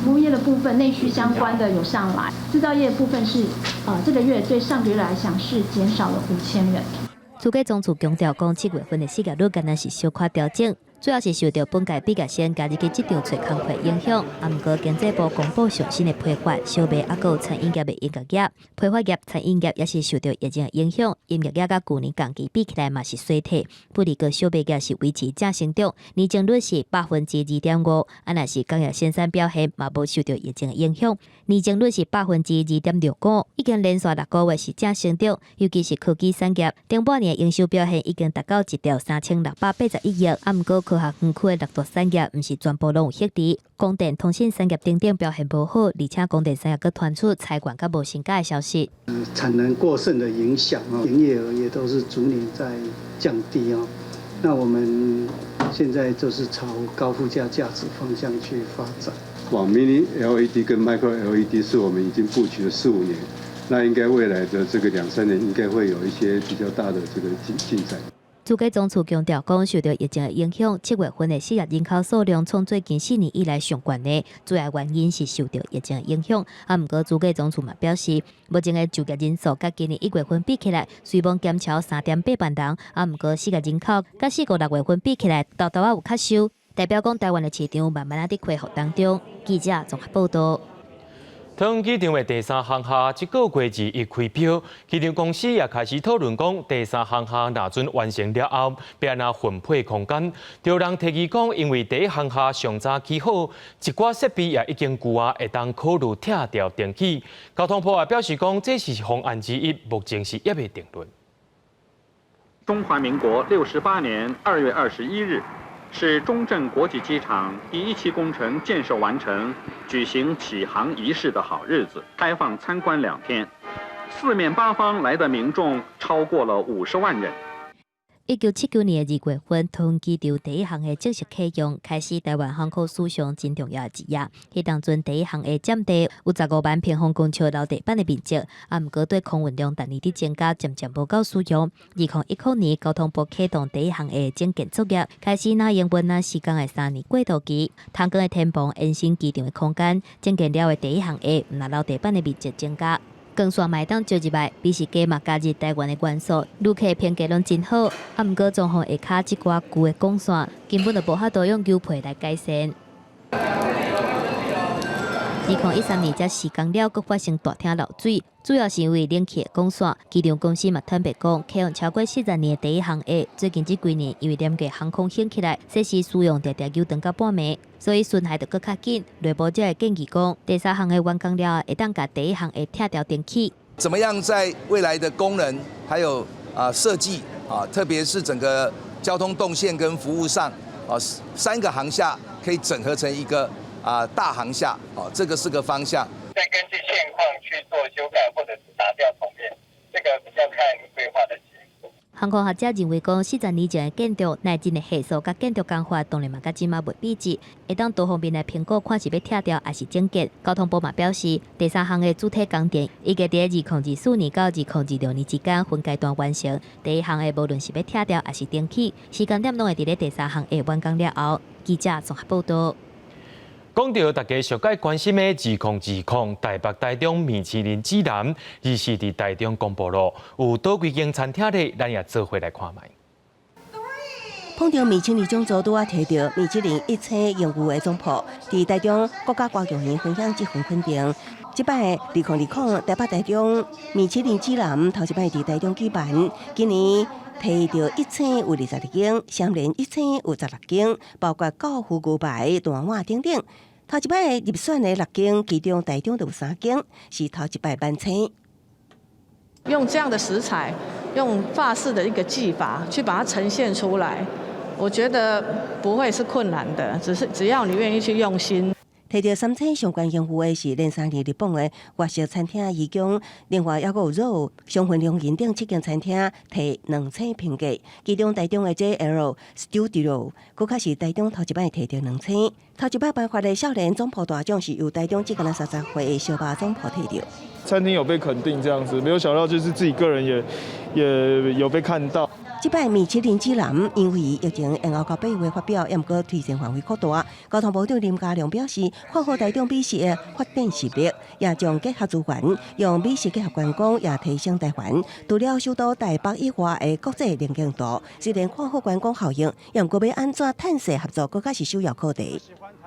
服务业的部分，内需相关的有上来；制造业的部分是，这个月对上个月来讲是减少了5000人。主计总署强调，讲7月份的失业率敢若是小可调整，主要是受到本届毕业生加入去这场找工课影响。啊，不过经济部公布上新的批发、小卖还有餐饮业的营业业，批发业、餐饮业也是受到疫情的影响，营业业甲去年同期比起来嘛是衰退。不过个小卖业是维持正成长，年增率是2.5%，啊，若是工业生产表现嘛无受到疫情的影响，年增率是2.65%，已经连续6个月是正成长，尤其是科技产业，顶半年营收表现已经达到1.3681亿，啊，不过科学园区的6大产业毋是全部拢有获利，光电、通信产业等等表现无好，而且光电产业佮传出裁员佮无薪假的消息。产能过剩的影响营业额也都是逐年在降低那我们现在就是朝高附加价值方向去发展。往 Mini LED 跟 Micro LED 是我们已经布局了4、5年，那应该未来的这个2、3年应该会有一些比较大的这个进展。主计总处强调，讲受到疫情的影响，7月份的失业人口数量创最近4年以来上悬的，主要原因是受到疫情的影响。啊，不过主计总处嘛表示，目前的就业人数甲今年1月份比起来，虽然减少3.8万人，啊，不过失业人口甲4、5、6月份比起来，大大有较少，代表讲台湾的市场慢慢在恢复当中。记者综合报道。桃园机场的第3航厦这个月2一开票，机场公司也开始讨论讲，第3航厦若准完成了后，要安怎分配空间。有人提议讲，因为第1航厦上早起好，一寡设备也已经旧啊，会当考虑拆掉重启。交通部也表示讲，这是方案之一，目前是还未定论。中华民国68年2月21日。是中正国际机场第1期工程建设完成、举行启航仪式的好日子。开放参观2天，四面八方来的民众超过了50万人。1979年2月份，桃园机场第1航厦正式启用，开始台湾航空史上真重要的一页。迄当阵第1航厦占地有15万平方公尺楼地板的面积，啊，不过对空运量逐年伫增加，渐渐无够使用。2019年，交通部启动第1航厦整建作业，开始拿营运施工的3年过渡期。汤江的天棚延伸机场的空间，整建了的第1航厦，那楼地板的面积增加。光线卖当招入来，比是加嘛加入台湾的元素，旅客评价拢真好。啊，毋过状况下骹即寡旧的光线，根本就无法度用油配来改善。2013年才施工了，佫发生大厅漏水，主要是因为冷气的光线。机场公司嘛坦白讲，启用超过40年的第1航厦，最近这几年因为廉价航空兴起来，设施使用常常又长到半暝，所以损害就佫较紧。内部才会建议讲，第3航厦完工了，会当甲第1航厦拆掉重启。怎么样在未来的功能还有设计特别是整个交通动线跟服务上3个航厦可以整合成一个大航厦这个是个方向。再根据现况去做修改或者是打掉重练，这个比较看规划的结果。航空学者认为讲，40年前的建筑内进的系数甲建筑工法，当然嘛甲即马袂比值，会当多方面来评估，看是要拆掉还是整建。交通部嘛表示，第3航的主体工程预计在2024年到2026年之间分阶段完成。第1航的无论是要拆掉还是重启，时间点拢会伫咧第3航的完工了后。记者综合报道。讲到大家上届关心的2020台北、台中米其林指南，24伫台中公布了，有多几间餐厅咧，咱也做伙来看卖。碰到米其林奖座拄啊摕到米其林1星荣誉的总铺，伫台中国家歌剧院分享这份肯定。即摆2020台北、台中米其林指南头一摆伫台中举办，今年摕到1星有22间，蝉联1星有16间，包括高富牛排、大碗等等。头一摆入选的6间，其中台中就有3间，是头一摆完成。用这样的食材，用法式的一个技法去把它呈现出来，我觉得不会是困难的，只要你愿意去用心。摕到3星相关荣誉的是连3年日本的外食餐厅义工，另外还有肉、上分量认定7间餐厅摕2星评价，其中台中的 JL Studio， 佫较是台中头一摆摕到2星。头一摆颁发的少年总铺大奖是由台中这个30岁的小巴总铺摕到。餐厅有被肯定这样子，没有想到就是自己个人也有被看到。即摆米其林指南因为疫情延后到8月发表，也毋过推荐范围扩大。交通部长林佳龙表示，看好台中美食的发展实力，也将结合资源，用美食结合观光，也提升台湾除了首都台北以外的国际能见度。虽然看好观光效应，也毋过要安怎探索合作，更加是首要课题。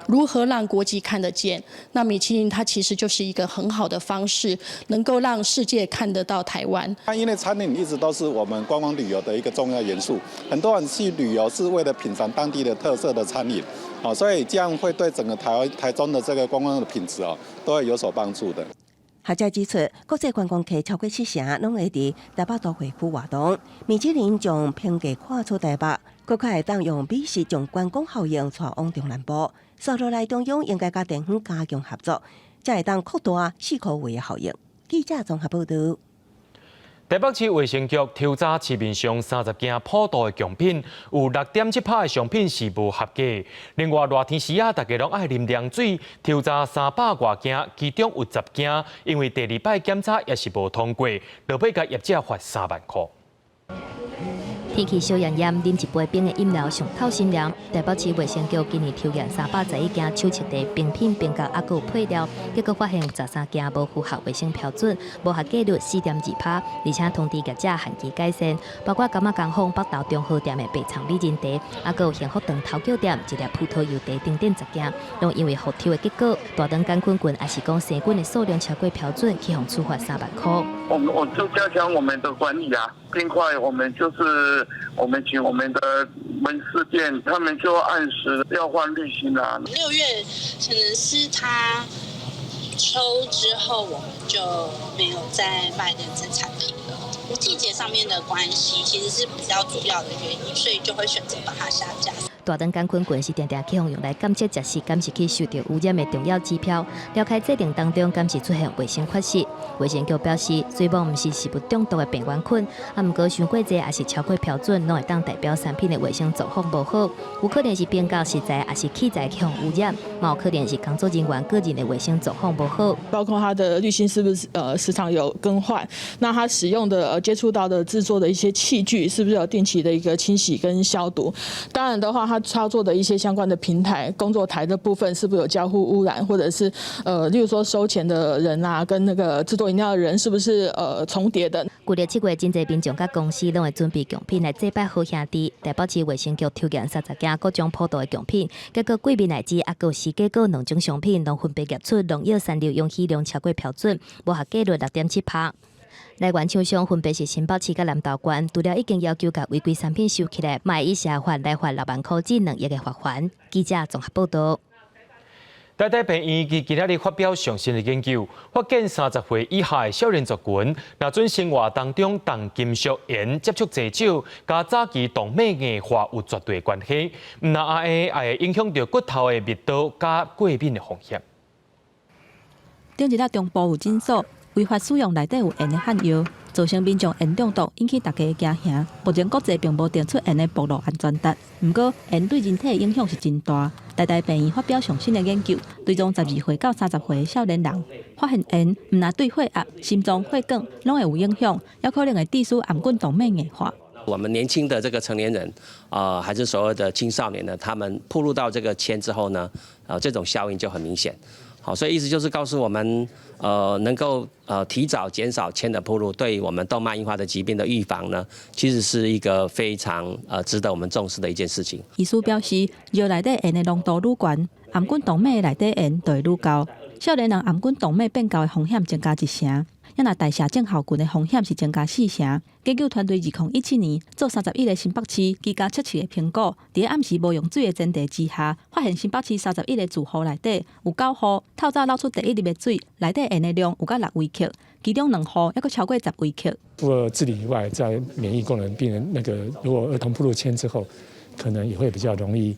如何让国际看得见？那米其林它其实就是一个很好的方式，能够让世界看得到台湾。因为餐饮一直都是我们观光旅游的一个重要元素，很多人去旅游是为了品尝当地的特色的餐饮，所以这样会对整个台中的这个观光的品质都会有所帮助的。学者指出，国际观光客超过70%拢会伫台北都会区活动。米其林将评价跨出台北，更加会当用美食将观光效应带往中南部。所落来，中央应该甲地方加强合作，才会当扩大4个位的效应。记者综合报道。台北市卫生局抽查市面上30件普渡的贡品，有6.7%的商品是无合格。另外，热天时大家拢爱啉凉水，抽查300多件，其中有10件因为第2摆检查也是无通过，落尾甲业者罚3万块。天气小炎炎，啉一杯冰的饮料上透心凉。台北市卫生局今年抽验311件手测的冰品、冰角，还有配料，结果发现13件无符合卫生标准，无合格率4.2%，而且通知业者限期改善，包括柑仔工坊北投中和店的白长美人茶，还有幸福堂头脚店一粒葡萄柚茶等10件，拢因为互抽的结果，大肠杆菌还是讲生菌的数量超过标准，起互处罚3万块。我就加强我们的管理啊，尽快我们请我们的门市店，他们就按时要换滤芯啦。6月可能是他抽之后，我们就没有再卖那支产品了。季节上面的关系其实是比较主要的原因，所以就会选择把它下架。大肠杆菌群是常常起互用来监测食食敢是去受到污染的重要指标。了解制定当中敢是出现卫生缺失。卫生局表示，虽然不是食物中毒的病原菌，不过伤过济也是超过标准，拢会当代表产品的卫生状况无好。有可能是冰角食材，也是器材起互污染，嘛有可能是工作人员个人的卫生状况不好。包括它的滤芯是不是时常有更换？那它使用的接触到的制作的一些器具是不是有定期的一个清洗跟消毒？当然的话，它操作的一些相关的平台、工作台的部分是不是有交互污染，或者是例如说收钱的人啊，跟那个制作饮料的人是不是重叠的？旧年7月，真侪民众甲公司拢会准备贡品来祭拜好兄弟。台北市卫生局抽验30件各种普渡的贡品，结果贵宾乃至还有四结果2种商品，拢分别验出农药残留容器量超过标准，无合格率6.7%。来源厂商分别是新北市甲南投县，除了已经要求甲违规产品收起来，卖以下罚来罚6万块至2亿的罚款。记者综合报道。台大病院今日发表上新的研究，发现30岁以下的少年族群，若准生活当中重金属盐接触济少，甲早期动脉硬化有绝对关系。那也会影响到骨头的密度甲过敏的风险。近日中部有诊所违法使用内底有盐的汉药，造成民众盐中毒，引起大家的惊吓。目前国际并无定出盐的暴露安全值，不过盐对人体的影响是真大。台大病院发表上新的研究，追踪12岁到30岁的少年人，发现盐唔但对血压、心脏、血管拢会有影响，也可能会致使癌菌动脉硬化。我们年轻的这个成年人，还是所谓的青少年呢，他们暴露到这个铅之后呢，这种效应就很明显。好，所以意思就是告诉我们，能够提早减少铅的暴露，对于我们动脉硬化的疾病的预防呢，其实是一个非常值得我们重视的一件事情。医师表示，药内底盐的浓度愈悬，癌菌动脉内底盐就会愈高，少年人癌菌动脉变高的风险增加1成。也若代谢症候群的风险是增加4成。研究团队2017年做31个新北市居家测试的评估，伫暗时无用水的前提之下，发现新北市31个住户内底有9户透早捞出第1粒的水，内底盐的量有到6微克，其中2户还佫超过10微克。除了治理以外，在免疫功能病人如果儿童暴露铅之后，可能也会比较容易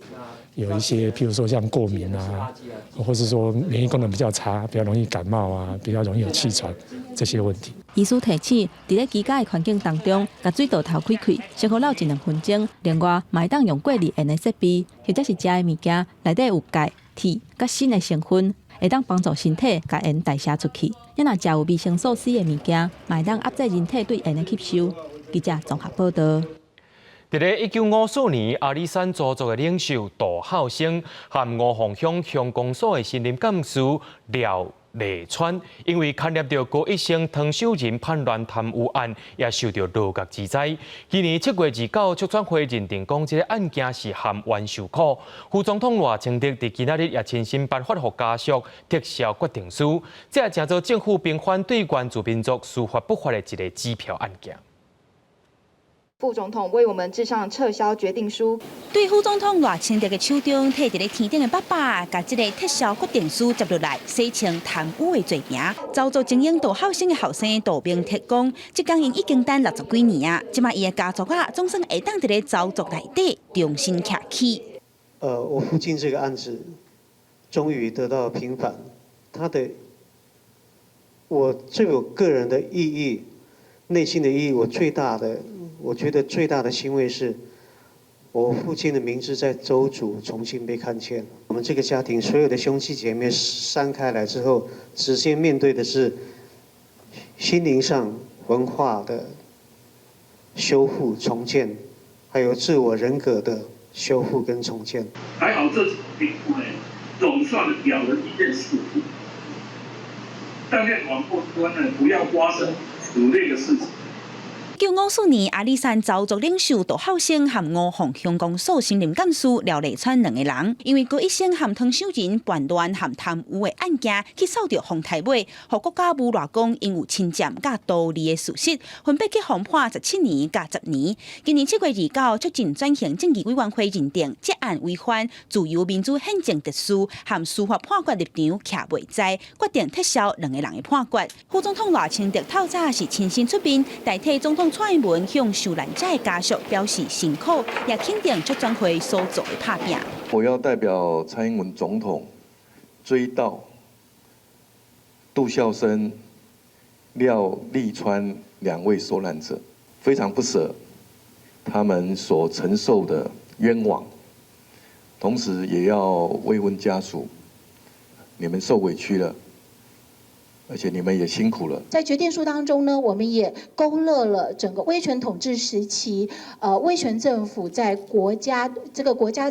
有一些，譬如说像过敏啊，或是说免疫功能比较差，比较容易感冒啊，比较容易有气喘这些问题。医师提醒，伫咧居家的环境当中，把水道头开开，先好漏1-2分钟。另外，买当用过滤盐的设备，或者是食的物件内底有钙、铁、甲锌的成分，会当帮助身体把盐代谢出去。也若食有维生素 C 的物件，买当压制人体对盐的吸收。记者综合报道。伫咧1954年，阿里山族的领袖杜孝生和五凤乡乡公所的新任干事廖丽川，因为牵涉到郭一生汤守仁叛乱贪污案，也受到落狱之灾。今年7月29，促转会认定讲，这个案件是含冤受苦。副总统赖清德伫今仔日也亲身颁发予家属特赦决定书，这也成做政府平反对原住民族司法不法的一个指标案件。 副总统为我们致上撤销决定书。对副总统赖清德的手中摕伫咧天顶的爸爸，甲这个撤销决定书接落来，洗清贪污的罪名。遭做经营杜孝生的后生杜明铁讲，这工因已经等60几年啊，即马伊的家族啊，总算会当伫咧遭族内底重新徛起。我父亲这个案子终于得到平反，这有个人的意义，内心的意义，我觉得最大的欣慰是，我父亲的名字在州主重新被看见。我们这个家庭所有的兄弟姐妹散开来之后，直接面对的是心灵上、文化的修复、重建，还有自我人格的修复跟重建。还好这次评估呢，总算了了一件事情，但愿往后端呢不要发生此类的事情。 1954年，阿里山族族领袖杜孝生和五凤乡公所新任干事廖丽川2个人，因为郭一生和汤守仁叛乱和贪污的案件，去受到洪台尾，和国家侮辱讲因有侵占甲独立的事实，分别去互判17年甲10年。今年7月29，促进转型正义委员会认定这案违反自由民主宪政特殊和司法判决立场，徛袂在，决定撤销2个人的判决。副总统赖清德透早是亲身出面，代替总统。 蔡英文向受难者的家属表示辛苦，也肯定促转会所做的打拼。我要代表蔡英文总统追悼杜孝生、廖丽川2位受难者，非常不舍他们所承受的冤枉，同时也要慰问家属，你们受委屈了。 而且你们也辛苦了。在决定书当中呢，我们也勾勒了整个威权统治时期，威权政府在国家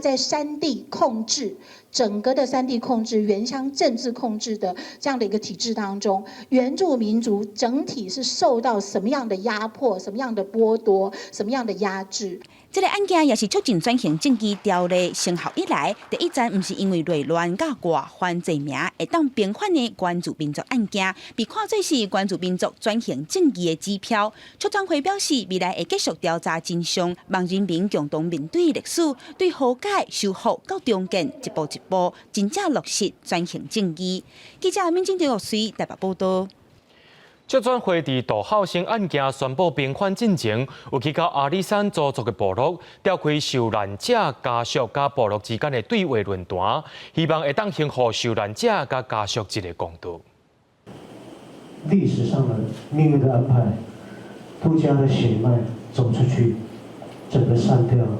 在山地控制整个的山地控制、原乡政治控制的这样的一个体制当中，原住民族整体是受到什么样的压迫、什么样的剥夺、什么样的压制？ 这个案件也是促进转型正义条例生效以来第一站，不是因为内乱甲外犯罪名会当平反的原住民族案件，被看作是原住民族转型正义的指标。促转会表示，未来会继续调查真相，让人民共同面对历史，对和解、修复到重建，一步一步，真正落实转型正义。记者民警刘水台北报道。 促转会伫杜孝生案件宣布平反进前，有去到阿里山族族的部落，召开受难者家属甲部落之间的对话论坛，希望会当幸福受难者甲家属一个公道。历史上的命运的安排，杜家的血脉走出去，整个散掉了。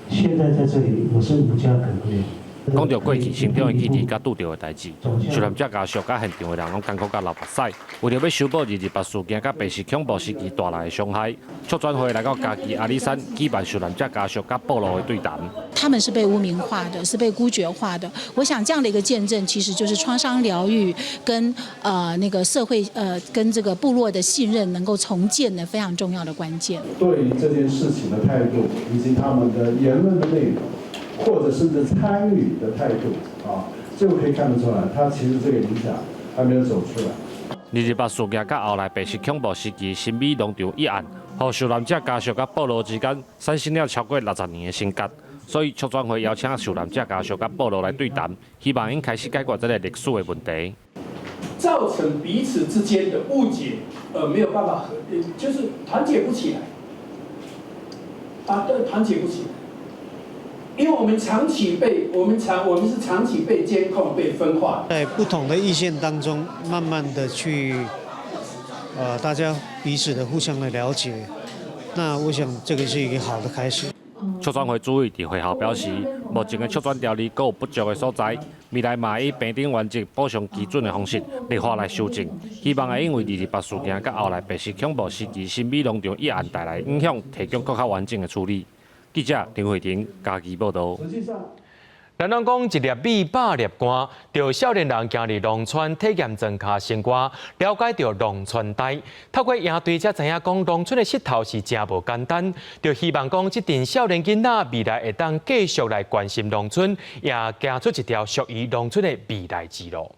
现在在这里，我是无家可归。 讲到过去成长的记忆甲拄到的代志，受难者家属甲现场的人拢艰苦甲流目屎，为了要修补228事件甲白石恐怖时期带来的伤害，促转会来到嘉义阿里山举办受难者家属甲部落的对谈。他们是被污名化的，是被孤绝化的。我想这样的一个见证，其实就是创伤疗愈跟那个社会跟这个部落的信任能够重建的非常重要的关键。对于这件事情的态度，以及他们的言论的内容。 或者甚至参与的态度啊，这个可以看得出来，他其实这个影响还没有走出来。228事件甲后来白石恐怖时期新美农场一案，让受难者家属甲部落之间产生了超过60年的心结。所以促转会邀请受难者家属甲部落来对谈，希望因开始解决这个历史的问题。造成彼此之间的误解，没有办法就是团结不起来，团结不起来。 因为我们是长期被监控、被分化，在不同的意见当中，慢慢的去，大家彼此的互相的了解，那我想这个是一个好的开始。促转会主委伫会后表示，目前的促转条例阁有不足的所在，未来嘛以平等原则补偿基准的方式立法来修正，希望会因为28事件甲后来白石恐怖时期新美农场一案带来影响，提供更较完整的处理。记者林慧婷家己报道。咱拢讲一粒米百粒汗，着少年人行入农村体验庄稼生活，了解到农村代。透过营队才知影讲农村的势头是真无简单，就希望讲这阵少年囡仔未来会当继续来关心农村，也行出一条属于农村的未来之路。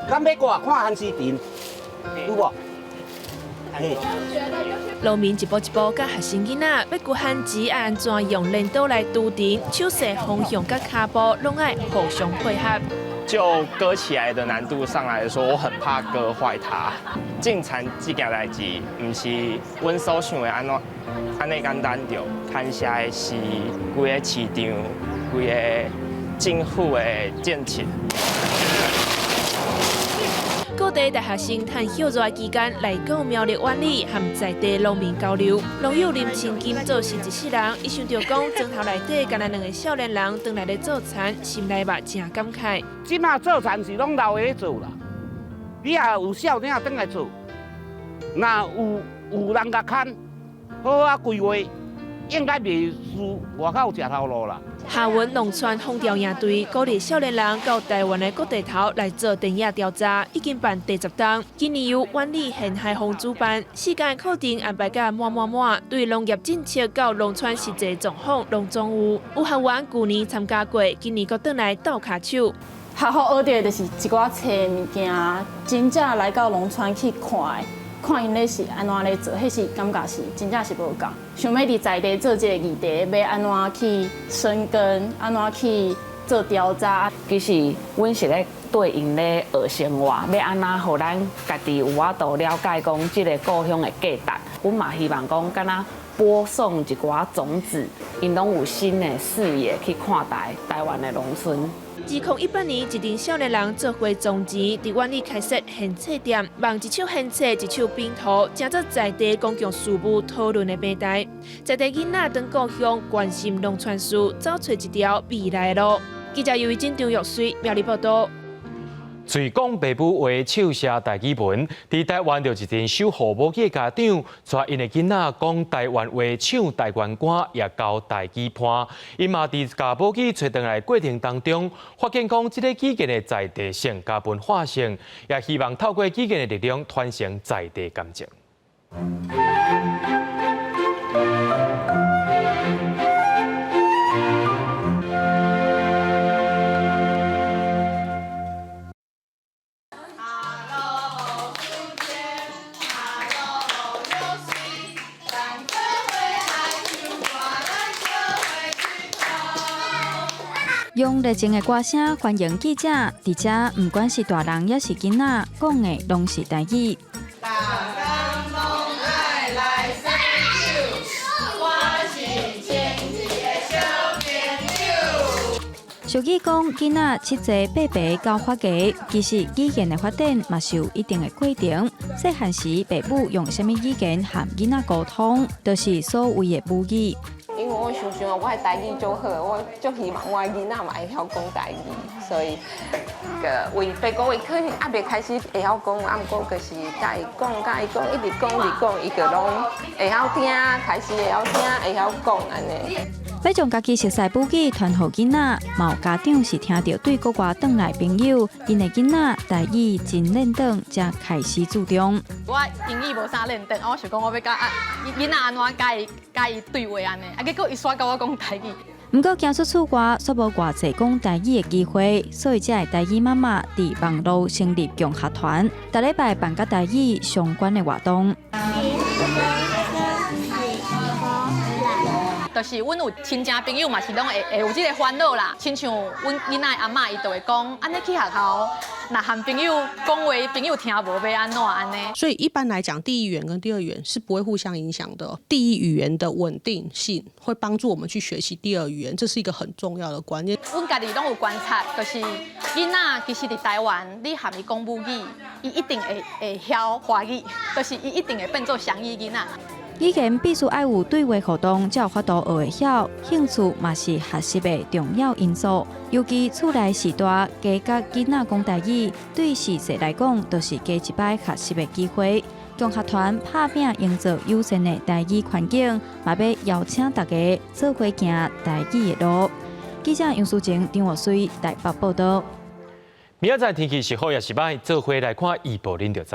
咱要过看汉斯田，有无？农民一步一步甲学生囡仔要顾汉子安怎用镰刀来拄田，手势方向甲脚步拢爱互相配合。就割起来的难度上来说，我很怕割坏它。种田这件代志，唔是阮所想的安尼简单着，牵涉的是规个市场、规个政府的政策。各地大学生趁休热期间来到苗栗湾里，和在地农民交流。农友林清金做是一世人，伊想到讲庄头内底干那两个少年人回来咧做田，心内嘛真感慨。即马做田是拢老的咧做啦，你也有少年仔转来做，那有人甲牵，好啊规划，应该袂输外口食头路啦。下文农村风调营队鼓励少年人到台湾的各地头来做田野调查，已经办第10档。今年由湾里县海丰主办，时间课程安排甲满，对农业政策到农村实际状况拢总有。有学员去年参加过，今年阁转来斗卡手。学好学到就是一寡找物件，真正来到农村去看的。看因咧是安怎咧做，迄是感觉是真正是无共。想要伫在地做这个议题，要安怎去深耕，安怎去做调查。其实阮是咧对因咧学生活，要安怎互咱家己有法度了解讲即个故乡的价值。阮嘛希望讲，敢若播送一寡种子，因拢有新的视野去看待台湾的农村。2018年，一群少年人做伙种田，伫湾里开设献册店，望一手献册，一手拼图，成做在地公共事务讨论的平台。在地囡仔当故乡关心农村事，找出一条未来的路。记者由郑张玉水苗栗报道。随讲爸母话手写台语文，伫台湾就一阵守护母语的家长，带因的囡仔讲台湾话、唱台湾歌，也教台语伴。因嘛伫教母语找回来过程当中，发现讲这个语言的在地性、加文化性，也希望透过语言的力量传承在地感情。用热情的歌声欢迎记者，而且不管是大人也是囡仔，讲的拢是台语。俗语讲，囡仔七岁八白教发家，其实语言的发展嘛是有一定的过程。细汉时，父母用什么语言和囡仔沟通，就是所谓的母语。因为我想我的台语就好，我就希望我的囡仔嘛会晓讲台语，所以为爸哥为可能还未开始会晓讲，啊，不过就是甲伊讲，一直讲，伊就拢会晓听，开始会晓听，会晓讲安尼。要将家己熟悉母语传予囡仔，嘛有家长是听到对国外转来朋友，因的囡仔台语真练转，才开始注重。我英语无啥练转，我想讲我要甲囡仔安怎甲伊对话安尼，啊结果伊煞甲我讲台语。不过行出厝外，却无偌济讲台语的机会，所以才会台语妈妈伫网络成立共学团，每礼拜办甲台语相关的活动。就是阮有亲戚朋友嘛，是拢会有这个烦恼啦。亲像阮囡仔阿嬷，伊就会讲，安尼去学校，那和朋友讲话，朋友听无要安怎安尼。所以一般来讲，第一语言跟第二语言是不会互相影响的。第一语言的稳定性会帮助我们去学习第二语言，这是一个很重要的观念。阮家己拢有观察，就是囡仔其实伫台湾，你和伊讲母语，伊一定会晓华语，就是伊一定会变做双语囡仔。语言必须爱有对话互动，才有法度学会晓。兴趣嘛是学习的重要因素。尤其厝内时大，加甲囡仔讲台语，对时势来讲，就是加一摆学习的机会。共学团拍拼营造友善的台语环境，嘛要邀请大家做伙行台语的路。记者杨淑晴、张学水台北报道。明仔载天气是好也是歹，做伙来看预报，恁就知。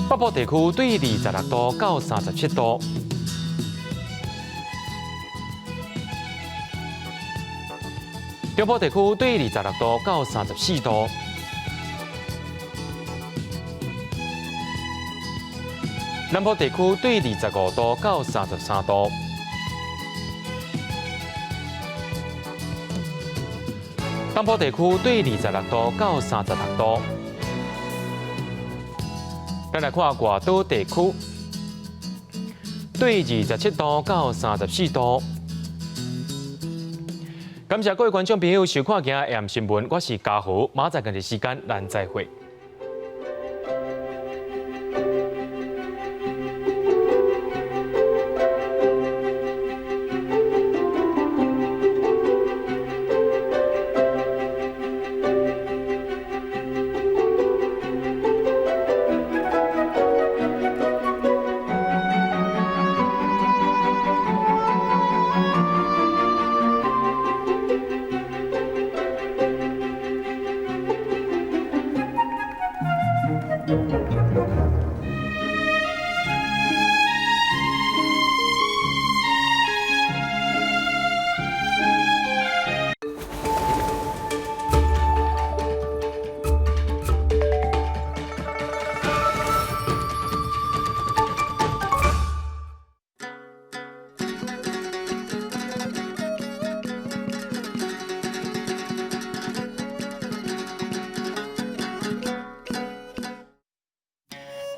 北部地区对26度到37度，中部地区对26度到34度，南部地区对25度到33度，东部地区对26度到36度。咱来看外岛地区，对27度到34度。感谢各位观众朋友收看今日AM新闻，我是嘉豪，马上跟着时间咱再会。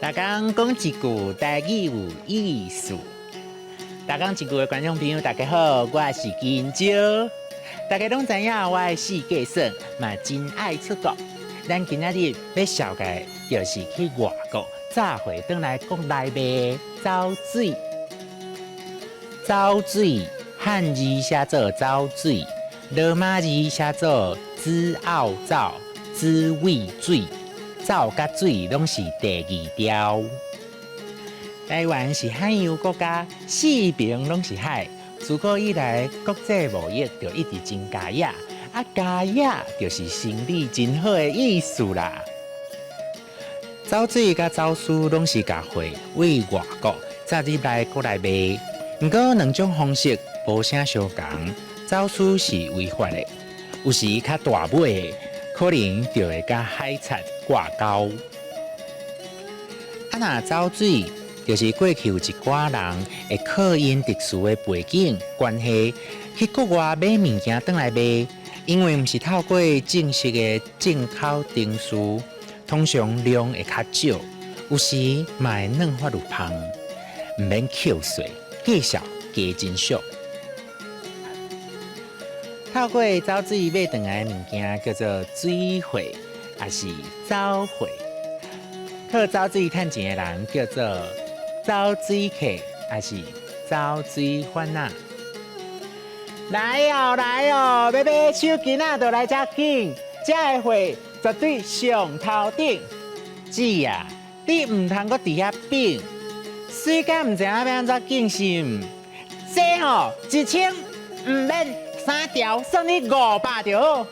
大家讲一句台语有意思。大家一句的观众朋友，大家好，我是金蕉。大家拢知影我的四界省嘛真爱出国。咱今仔日要绍介就是去外国，早回转来国内卖走水。走水汉字写做走水，罗马字写做子澳走，子尾水。走甲水拢是第二条。台湾是海洋国家，四边拢是海。自古以来，国际贸易就一直真佳雅，佳雅就是生理真好的意思啦。走水甲走私拢是甲货为外国再入来国内卖，不过两种方式无啥相同。走私是违法的，有时较大尾的。可能就会甲海产挂钩。若走水，就是过去有一寡人会靠因特殊的背景关系，去国外买物件转来卖，因为毋是透过正式的进口程序，通常量会较少，有时嘛会软法如芳，毋免扣税，计数加真俗。透过走水买回来的物件叫做水货，也是走货。靠走水趁钱的人叫做走水客，也是走水贩仔。来哦来哦，要买手机仔就来遮紧，遮的货绝对上头顶。姊啊，你唔通搁伫遐变，水敢唔知影要安怎敬心？这吼1000唔免。3条算你500条。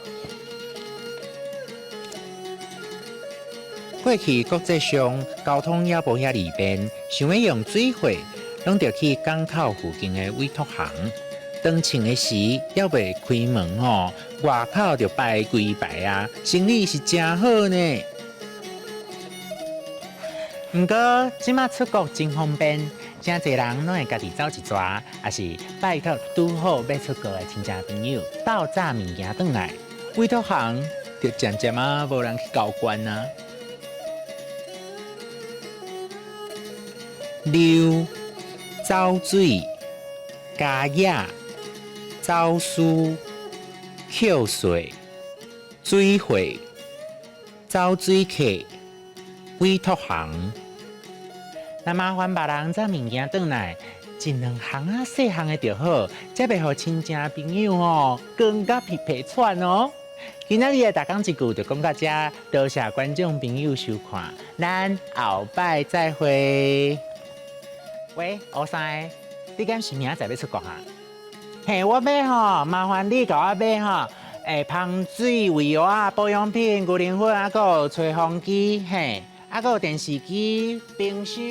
过去国际上交通也无遐利便，想要用水货，拢得去港口附近的委托行。当穿的时，要未开门吼，外口就摆几排啊，生意是真好呢。不过，即马出国真方便。真侪人拢会家己走一逝，也是拜托拄好要出国的亲戚朋友，斗早物件转来，委托行就渐渐啊无人去交关啊。溜、走水、加野、走私、扣税、水货、走水客，委托行。那麻烦别人将物件转来，一两行啊细项的就好，才袂互亲戚朋友吼讲甲皮皮喘哦。今仔日的大讲一句就讲到这，多谢观众朋友收看，咱后摆再会。喂，乌生，你敢是明仔载要出国啊？嘿，我要吼，麻烦你甲我买吼，香水、胃药啊、保养品、牛奶粉，还有吹风机，嘿，还有电视机、冰箱。